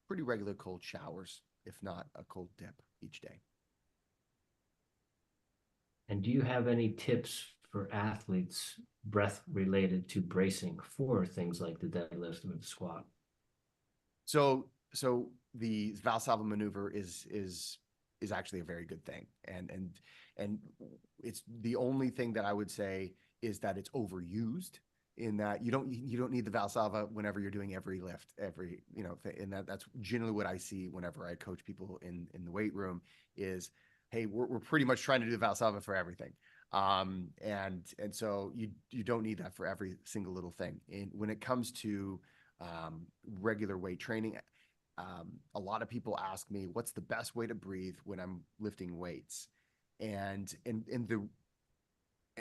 pretty regular cold showers, if not a cold dip each day. And do you have any tips for athletes, breath related to bracing for things like the deadlift or the squat? So the Valsalva maneuver is actually a very good thing, and it's the only thing that I would say is that it's overused, in that you don't need the Valsalva whenever you're doing every lift, and that's generally what I see whenever I coach people in the weight room is, hey, we're pretty much trying to do the Valsalva for everything. And so you don't need that for every single little thing. And when it comes to regular weight training, a lot of people ask me, what's the best way to breathe when I'm lifting weights? And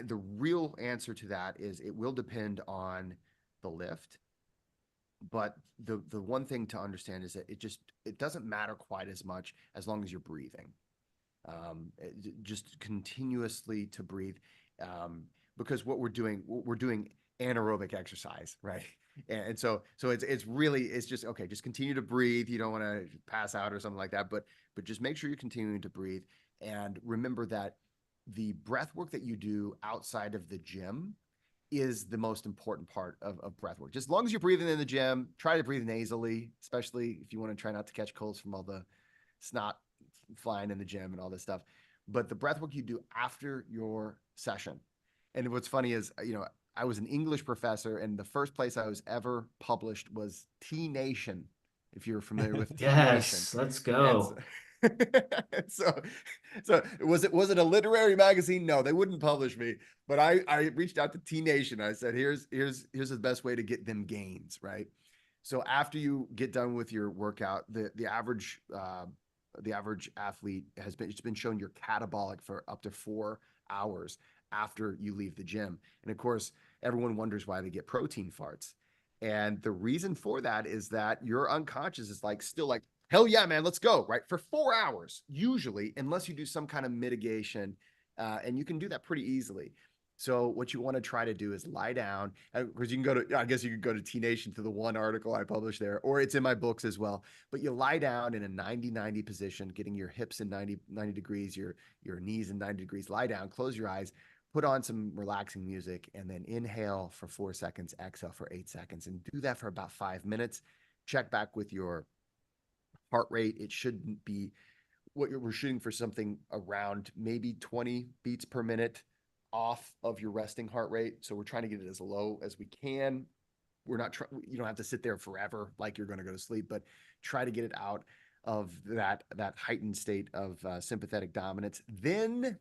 the real answer to that is it will depend on the lift. But the one thing to understand is that it doesn't matter quite as much as long as you're breathing. Just continuously to breathe, because what we're doing anaerobic exercise, right? And so it's just, okay, just continue to breathe. You don't want to pass out or something like that, but just make sure you're continuing to breathe. And remember that the breath work that you do outside of the gym is the most important part of breath work. Just as long as you're breathing in the gym, try to breathe nasally, especially if you want to try not to catch colds from all the snot flying in the gym and all this stuff. But the breath work you do after your session. And what's funny is, I was an English professor, and the first place I was ever published was T Nation, if you're familiar with T Yes, Nation. let's go. So was it a literary magazine? No, they wouldn't publish me. But I reached out to T Nation. I said, here's the best way to get them gains, right? So after you get done with your workout, the average athlete it's been shown you're catabolic for up to 4 hours after you leave the gym. And of course, everyone wonders why they get protein farts. And the reason for that is that your unconscious is still like, hell yeah, man, let's go, right? For 4 hours, usually, unless you do some kind of mitigation, and you can do that pretty easily. So what you want to try to do is lie down, because you can go to T Nation to the one article I published there, or it's in my books as well. But you lie down in a 90-90 position, getting your hips in 90 degrees, your knees in 90 degrees. Lie down, close your eyes, put on some relaxing music, and then inhale for 4 seconds, exhale for 8 seconds, and do that for about 5 minutes. Check back with your heart rate. It shouldn't be we're shooting for something around maybe 20 beats per minute off of your resting heart rate. So we're trying to get it as low as we can. You don't have to sit there forever like you're going to go to sleep, but try to get it out of that heightened state of sympathetic dominance. Then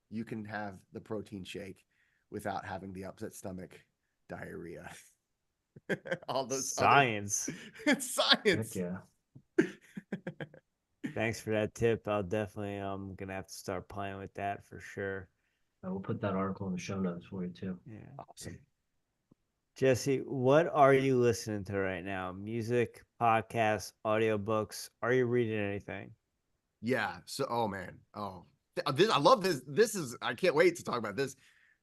you can have the protein shake without having the upset stomach, diarrhea. All those science. It's science. Heck yeah. Thanks for that tip. I'll definitely gonna have to start playing with that for sure. I will put that article in the show notes for you too. Yeah. Awesome. Jesse, what are you listening to right now? Music, podcasts, audiobooks? Are you reading anything? Yeah. So, oh man. Oh, I love this. I can't wait to talk about this.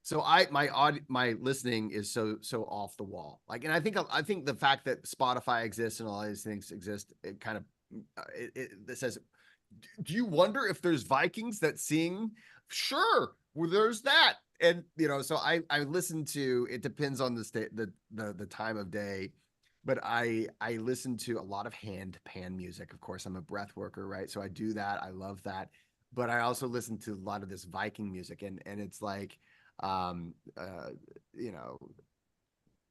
So my listening is so off the wall. And I think the fact that Spotify exists and all these things exist, it kind of, it says, do you wonder if there's Vikings that sing? Sure. Well, there's that. And, so I listen to, it depends on the time of day, but I listen to a lot of hand pan music. Of course, I'm a breath worker, right? So I do that. I love that. But I also listen to a lot of this Viking music, and it's like,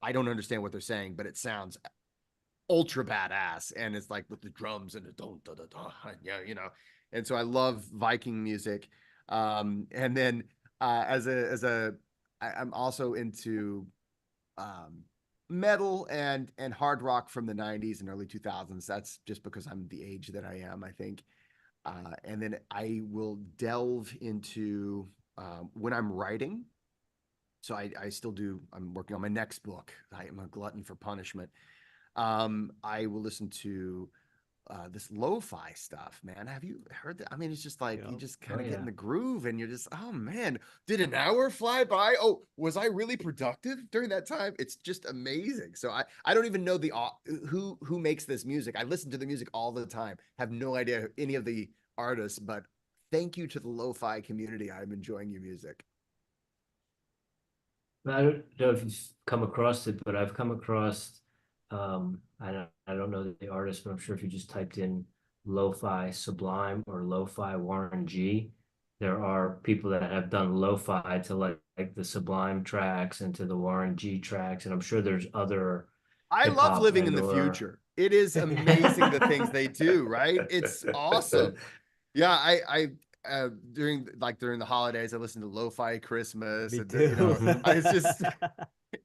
I don't understand what they're saying, but it sounds ultra badass, and it's like with the drums and the don't da da da, yeah, you know. And so I love Viking music. And then I'm also into metal and hard rock from the 90s and early 2000s. That's just because I'm the age that I am, I think. And then I will delve into when I'm writing. So I still do, I'm working on my next book. I am a glutton for punishment. I will listen to this lo-fi stuff, man. Have you heard that? I mean, it's just like you Yep. just kind Oh of get yeah. in the groove and you're just, oh man, did an hour fly by? Oh, was I really productive during that time? It's just amazing. So I don't even know who makes this music. I listen to the music all the time. Have no idea any of the artists, but thank you to the lo-fi community. I'm enjoying your music. I don't know if you've come across it, but I've come across, I don't know the artist, but I'm sure if you just typed in lo-fi Sublime or lo-fi Warren G, there are people that have done lo-fi to like the Sublime tracks and to the Warren G tracks, and I'm sure there's other I hip love hop living in and the or future. It is amazing the things they do, right? It's awesome. Yeah, during the holidays, I listen to Lo-Fi Christmas, Me and too. you know,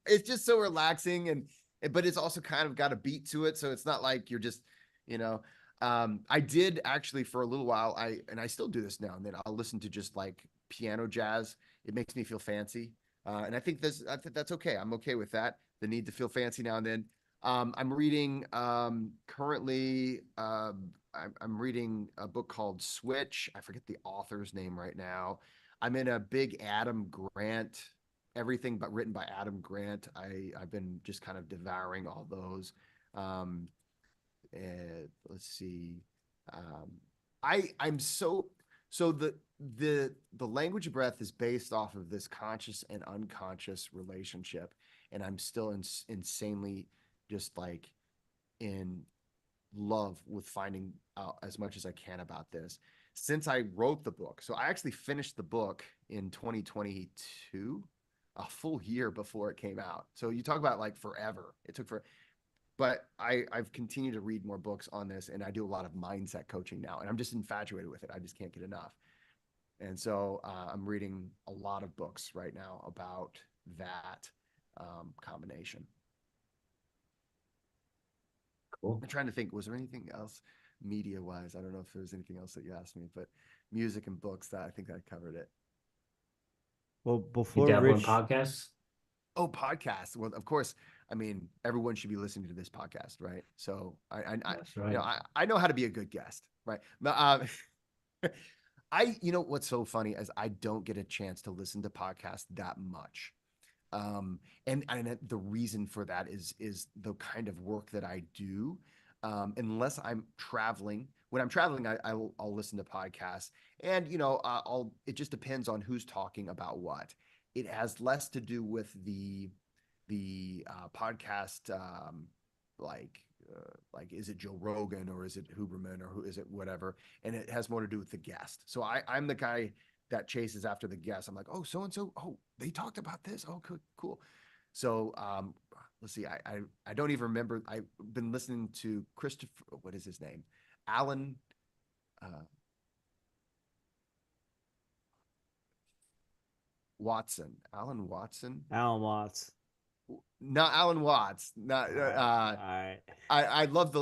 it's just so relaxing, but it's also kind of got a beat to it, so it's not like you're just, you know. I did actually for a little while, I still do this now and then. I'll listen to just like piano jazz. It makes me feel fancy, and I think that's okay. I'm okay with that. The need to feel fancy now and then. I'm reading currently. I'm reading a book called Switch. I forget the author's name right now. I'm in a big Adam Grant, everything but written by Adam Grant. I've been just kind of devouring all those. Um, let's see. Um, I'm so the language of breath is based off of this conscious and unconscious relationship, and I'm still insanely just like in love with finding out as much as I can about this since I wrote the book. So I actually finished the book in 2022, a full year before it came out. So you talk about like forever. It took for, but I've continued to read more books on this, and I do a lot of mindset coaching now, and I'm just infatuated with it. I just can't get enough. And so I'm reading a lot of books right now about that combination. Cool. I'm trying to think, was there anything else media wise? I don't know if there was anything else that you asked me, but music and books, that I think I covered it. Well, You before dabble in Rich, podcasts? Oh, podcasts. Well, of course, I mean, everyone should be listening to this podcast, right? So That's right. I know how to be a good guest, right? But you know, what's so funny is I don't get a chance to listen to podcasts that much. And the reason for that is the kind of work that I do. Unless I'm traveling, when I'm traveling, I'll listen to podcasts, and you know, it just depends on who's talking about what. It has less to do with the podcast, like is it Joe Rogan or is it Huberman or who is it, whatever, and it has more to do with the guest. So I'm the guy that chases after the guest. I'm like, oh, so and so, oh, they talked about this. Oh, cool. So let's see. I don't even remember. I've been listening to Christopher. What is his name? Alan. Uh, Watson. Alan Watson. Alan Watts. Not Alan Watts. Not. All right. I love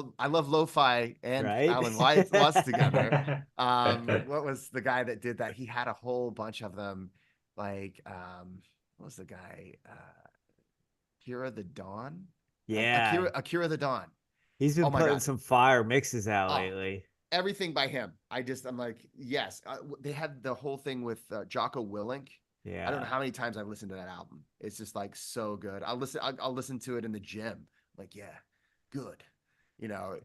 lo-fi and Right? Alan Watts together. What was the guy that did that? He had a whole bunch of them. Like what was the guy? Akira the Dawn. Yeah. Akira the Dawn. He's been Oh my putting God. some fire mixes out Oh, lately. everything by him. I'm like, yes. They had the whole thing with Jocko Willink. I don't know Yeah. how many times I've listened to that album. It's just like so good. I'll listen to it in the gym. Like, yeah, good. You know,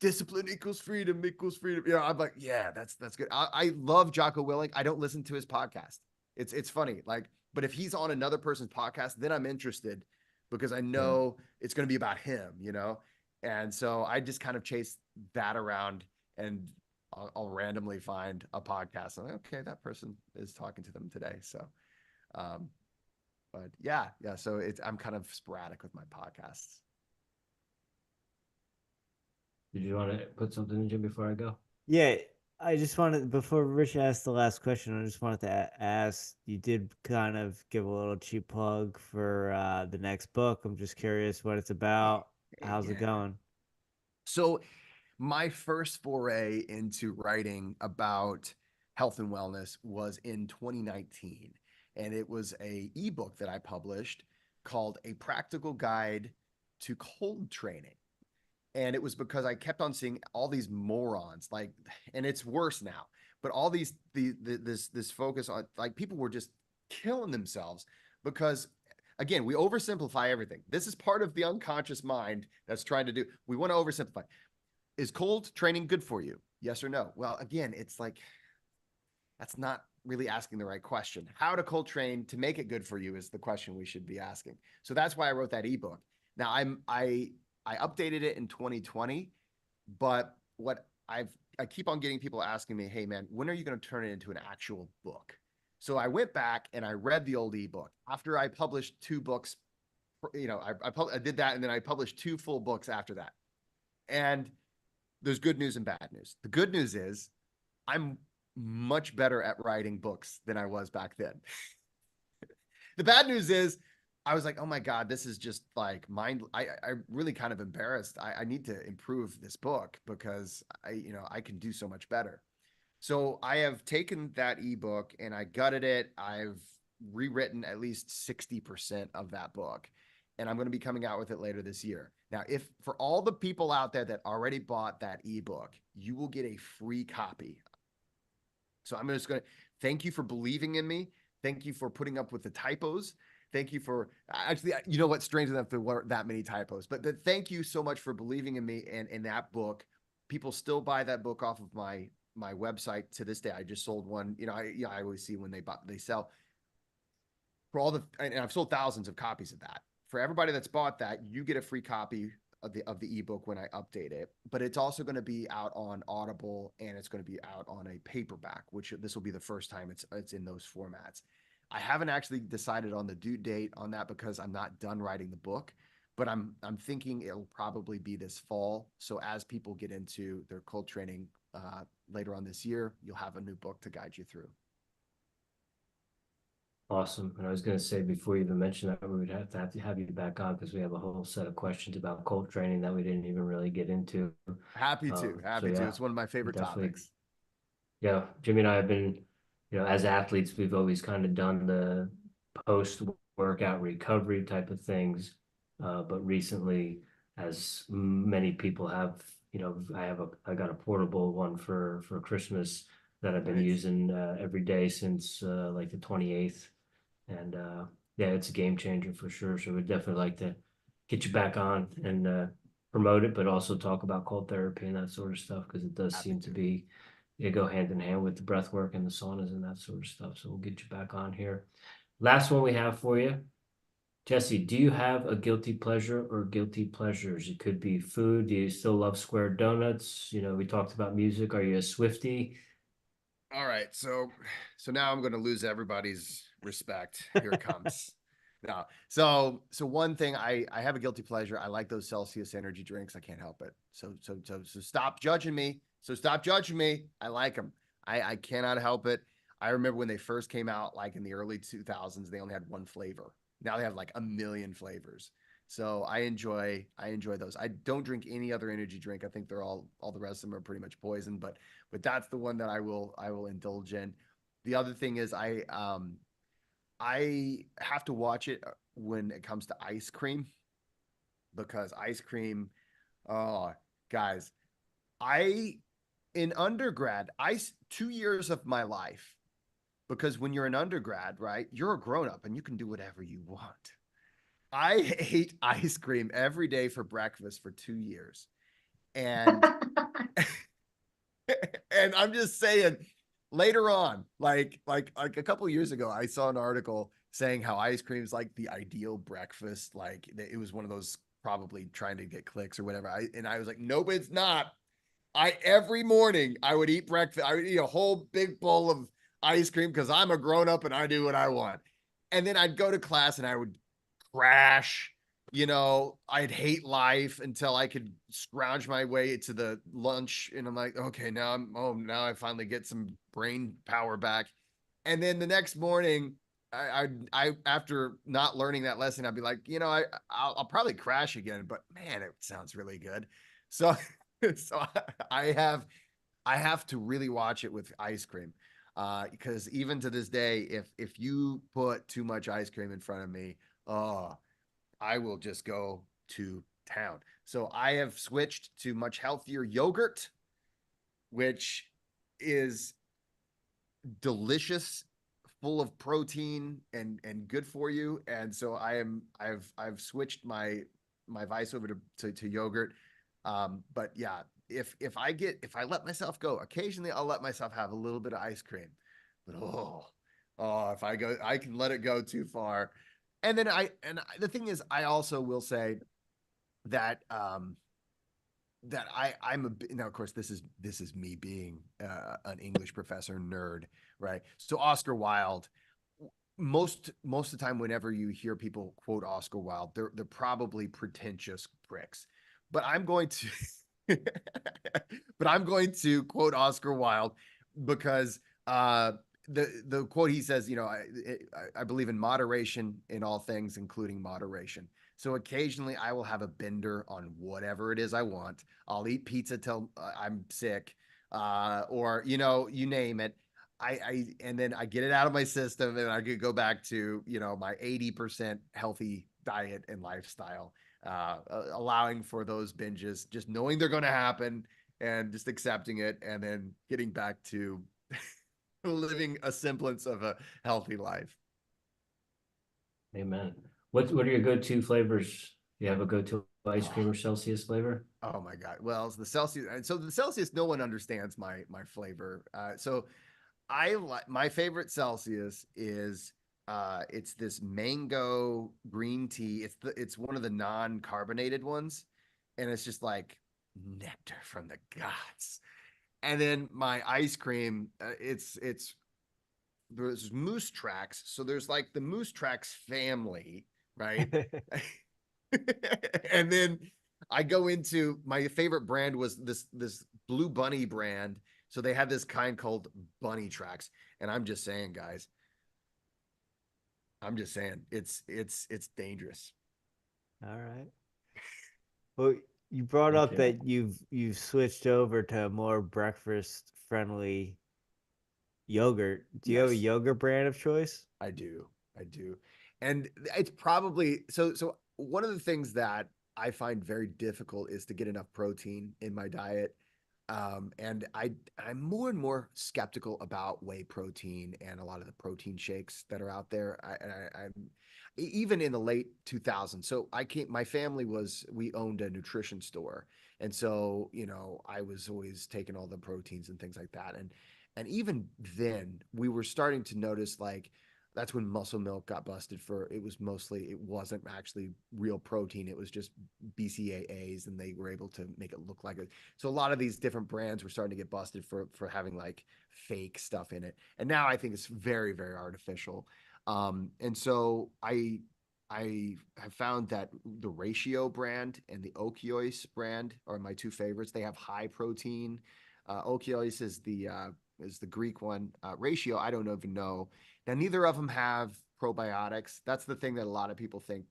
discipline equals freedom equals freedom. You know, I'm like, yeah, that's good. I love Jocko Willink. I don't listen to his podcast. It's funny. Like, but if he's on another person's podcast, then I'm interested because I know it's going to be about him, you know? And so I just kind of chase that around, and I'll randomly find a podcast. I'm like, okay, that person is talking to them today. So, um, But yeah. So I'm kind of sporadic with my podcasts. Did you want to put something in, Jim, before I go? Yeah, I just wanted, before Rich asked the last question, I just wanted to ask, you did kind of give a little cheap plug for the next book. I'm just curious what it's about. How's it going? So my first foray into writing about health and wellness was in 2019. And it was a ebook that I published called A Practical Guide to Cold Training. And it was because I kept on seeing all these morons, like, and it's worse now, but all this focus on, like, people were just killing themselves because, again, we oversimplify everything. This is part of the unconscious mind that's trying to do. We want to oversimplify. Is cold training good for you? Yes or no? Well, again, it's like, that's not really asking the right question. How to cold train to make it good for you is the question we should be asking. So that's why I wrote that ebook. Now I updated it in 2020, but I keep on getting people asking me, hey man, when are you going to turn it into an actual book? So I went back and I read the old ebook after I published 2 books. I did that, and then I published 2 full books after that. And there's good news and bad news. The good news is I'm much better at writing books than I was back then. The bad news is I was like, oh my God, this is just like I really kind of embarrassed. I need to improve this book because I can do so much better. So I have taken that ebook and I gutted it. I've rewritten at least 60% of that book, and I'm going to be coming out with it later this year. Now, if for all the people out there that already bought that ebook, you will get a free copy. So I'm just going to thank you for believing in me. Thank you for putting up with the typos. Thank you for actually, you know what, strange enough, there weren't that many typos, but thank you so much for believing in me and in that book. People still buy that book off of my website to this day. I just sold one. I always see when they sell for all and I've sold thousands of copies of that. For everybody that's bought that, you get a free copy of the ebook when I update it. But it's also going to be out on Audible, and it's going to be out on a paperback, which this will be the first time it's in those formats. I haven't actually decided on the due date on that because I'm not done writing the book, but I'm thinking it'll probably be this fall. So as people get into their cold training later on this year, you'll have a new book to guide you through. Awesome. And I was going to say, before you even mention that, we would have to have you back on because we have a whole set of questions about cold training that we didn't even really get into. Happy to. It's one of my favorite topics. Yeah. Jimmy and I have been, as athletes, we've always kind of done the post-workout recovery type of things. But recently, as many people have, I got a portable one for Christmas that I've been using every day since like the 28th. And yeah, it's a game changer for sure. So we'd definitely like to get you back on and promote it, but also talk about cold therapy and that sort of stuff, because it does seem to be, go hand in hand with the breath work and the saunas and that sort of stuff. So we'll get you back on here. Last one we have for you. Jesse, do you have a guilty pleasure or guilty pleasures? It could be food. Do you still love square donuts? We talked about music. Are you a Swiftie? All right. So now I'm going to lose everybody's respect. Here it comes. No. So one thing, I have a guilty pleasure. I like those Celsius energy drinks. I can't help it. So stop judging me. I like them. I cannot help it. I remember when they first came out, like in the early 2000s, they only had one flavor. Now they have like a million flavors. So I enjoy those. I don't drink any other energy drink. I think they're all the rest of them are pretty much poison, but that's the one that I will indulge in. The other thing is I have to watch it when it comes to ice cream, because ice cream, oh guys, in undergrad, 2 years of my life, because when you're an undergrad, right, you're a grown up and you can do whatever you want. I ate ice cream every day for breakfast for 2 years. And and I'm just saying, later on, like a couple of years ago, I saw an article saying how ice cream is like the ideal breakfast. Like it was one of those probably trying to get clicks or whatever. I was like, nope, it's not. Every morning I would eat breakfast. I would eat a whole big bowl of ice cream because I'm a grown up and I do what I want. And then I'd go to class and I would crash. I'd hate life until I could scrounge my way to the lunch. And I'm like, okay, now I'm home. Now I finally get some brain power back. And then the next morning, I after not learning that lesson, I'd be like, I'll probably crash again, but man, it sounds really good. So, so I have to really watch it with ice cream, because even to this day, if you put too much ice cream in front of me, oh, I will just go to town. So I have switched to much healthier yogurt, which is delicious, full of protein and good for you. And so I've switched my vice over to yogurt. But yeah, if I let myself go, occasionally I'll let myself have a little bit of ice cream. But if I can let it go too far. And then the thing is, I also will say that now, of course, this is me being an English professor nerd, right? So Oscar Wilde, most of the time, whenever you hear people quote Oscar Wilde, they're probably pretentious pricks. But I'm going to, but I'm going to quote Oscar Wilde because the quote, he says, I believe in moderation in all things, including moderation. So occasionally I will have a bender on whatever it is I want. I'll eat pizza till I'm sick, or you name it. And then I get it out of my system, and I could go back to my 80% healthy diet and lifestyle, allowing for those binges, just knowing they're going to happen and just accepting it, and then getting back to living a semblance of a healthy life. Amen. What are your go-to flavors? Do you have a go-to ice cream or Celsius flavor? Oh my God. Well, it's the Celsius. And so the Celsius, no one understands my flavor. So I like, my favorite Celsius is it's this mango green tea. It's one of the non-carbonated ones, and it's just like nectar from the gods. And then my ice cream, it's there's Moose Tracks. So there's like the Moose Tracks family, right? And then I go into my favorite brand was this Blue Bunny brand. So they have this kind called Bunny Tracks, and I'm just saying, guys, it's dangerous. All right. Well, you brought up that you've switched over to a more breakfast friendly yogurt. Do you have a Yes. yogurt brand of choice? I do. And it's probably so one of the things that I find very difficult is to get enough protein in my diet. And I'm more and more skeptical about whey protein and a lot of the protein shakes that are out there. I'm even in the late 2000s. So my family we owned a nutrition store. And so, I was always taking all the proteins and things like that. And even then we were starting to notice, like, that's when Muscle Milk got busted for, it wasn't actually real protein. It was just BCAAs, and they were able to make it look like it. So a lot of these different brands were starting to get busted for having like fake stuff in it. And now I think it's very, very artificial. And so I have found that the Ratio brand and the Okios brand are my two favorites. They have high protein. Okios is the Greek one. Ratio, I don't even know. Now, neither of them have probiotics. That's the thing that a lot of people think,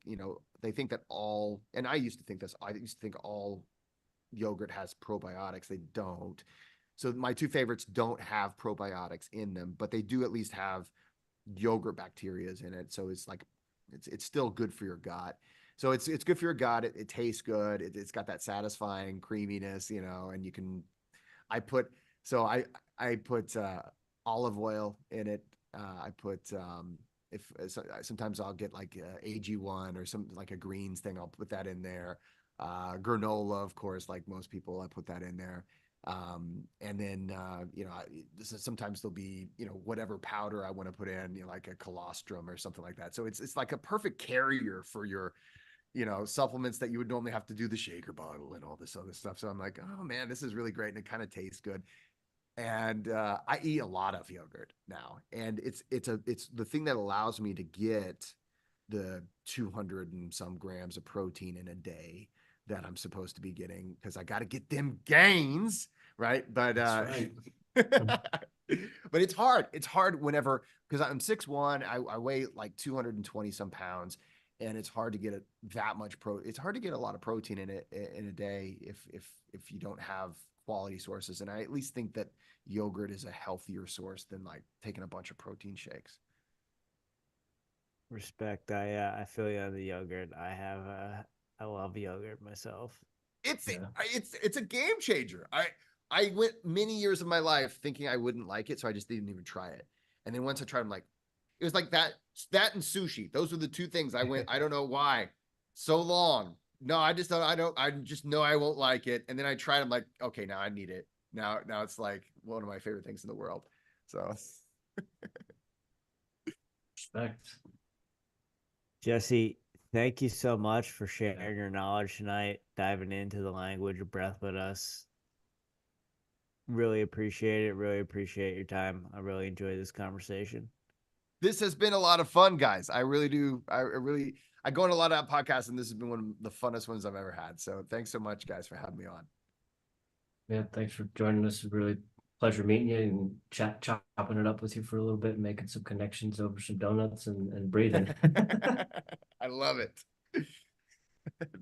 they think that and I used to think this, I used to think all yogurt has probiotics. They don't. So my two favorites don't have probiotics in them, but they do at least have yogurt bacteria in it. So it's like, it's still good for your gut. So it's good for your gut. It tastes good. It's got that satisfying creaminess, and you can, I put olive oil in it. I put sometimes I'll get like AG1 or something like a greens thing. I'll put that in there. Granola, of course, like most people, I put that in there. And then sometimes there'll be whatever powder I want to put in, like a colostrum or something like that. So it's like a perfect carrier for your supplements that you would normally have to do the shaker bottle and all this other stuff. So I'm like, oh man, this is really great, and it kind of tastes good. And I eat a lot of yogurt now, and it's the thing that allows me to get the 200 and some grams of protein in a day that I'm supposed to be getting, because I got to get them gains, right? But That's but it's hard. It's hard whenever, because I'm 6'1", I weigh like 220 some pounds, and it's hard to get that much it's hard to get a lot of protein in it in a day if you don't have quality sources. And I at least think that yogurt is a healthier source than like taking a bunch of protein shakes. Respect. I feel you on the yogurt. I love yogurt myself. It's Yeah. it's a game changer. I went many years of my life thinking I wouldn't like it, so I just didn't even try it. And then once I tried, I'm like, it was like that and sushi. Those were the two things I went. I don't know why so long. No, I just don't. I just know I won't like it. And then I tried. I'm like, okay, now I need it. Now it's like one of my favorite things in the world. So Respect. Jesse, thank you so much for sharing your knowledge tonight, diving into the language of breath with us. Really appreciate it. Really appreciate your time. I really enjoyed this conversation. this has been a lot of fun, guys. I really do. I go on a lot of podcasts, and this has been one of the funnest ones I've ever had. So thanks so much, guys, for having me on. Yeah, thanks for joining us. Really pleasure meeting you and chopping it up with you for a little bit and making some connections over some donuts and breathing. I love it.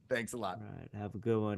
Thanks a lot. All right. Have a good one.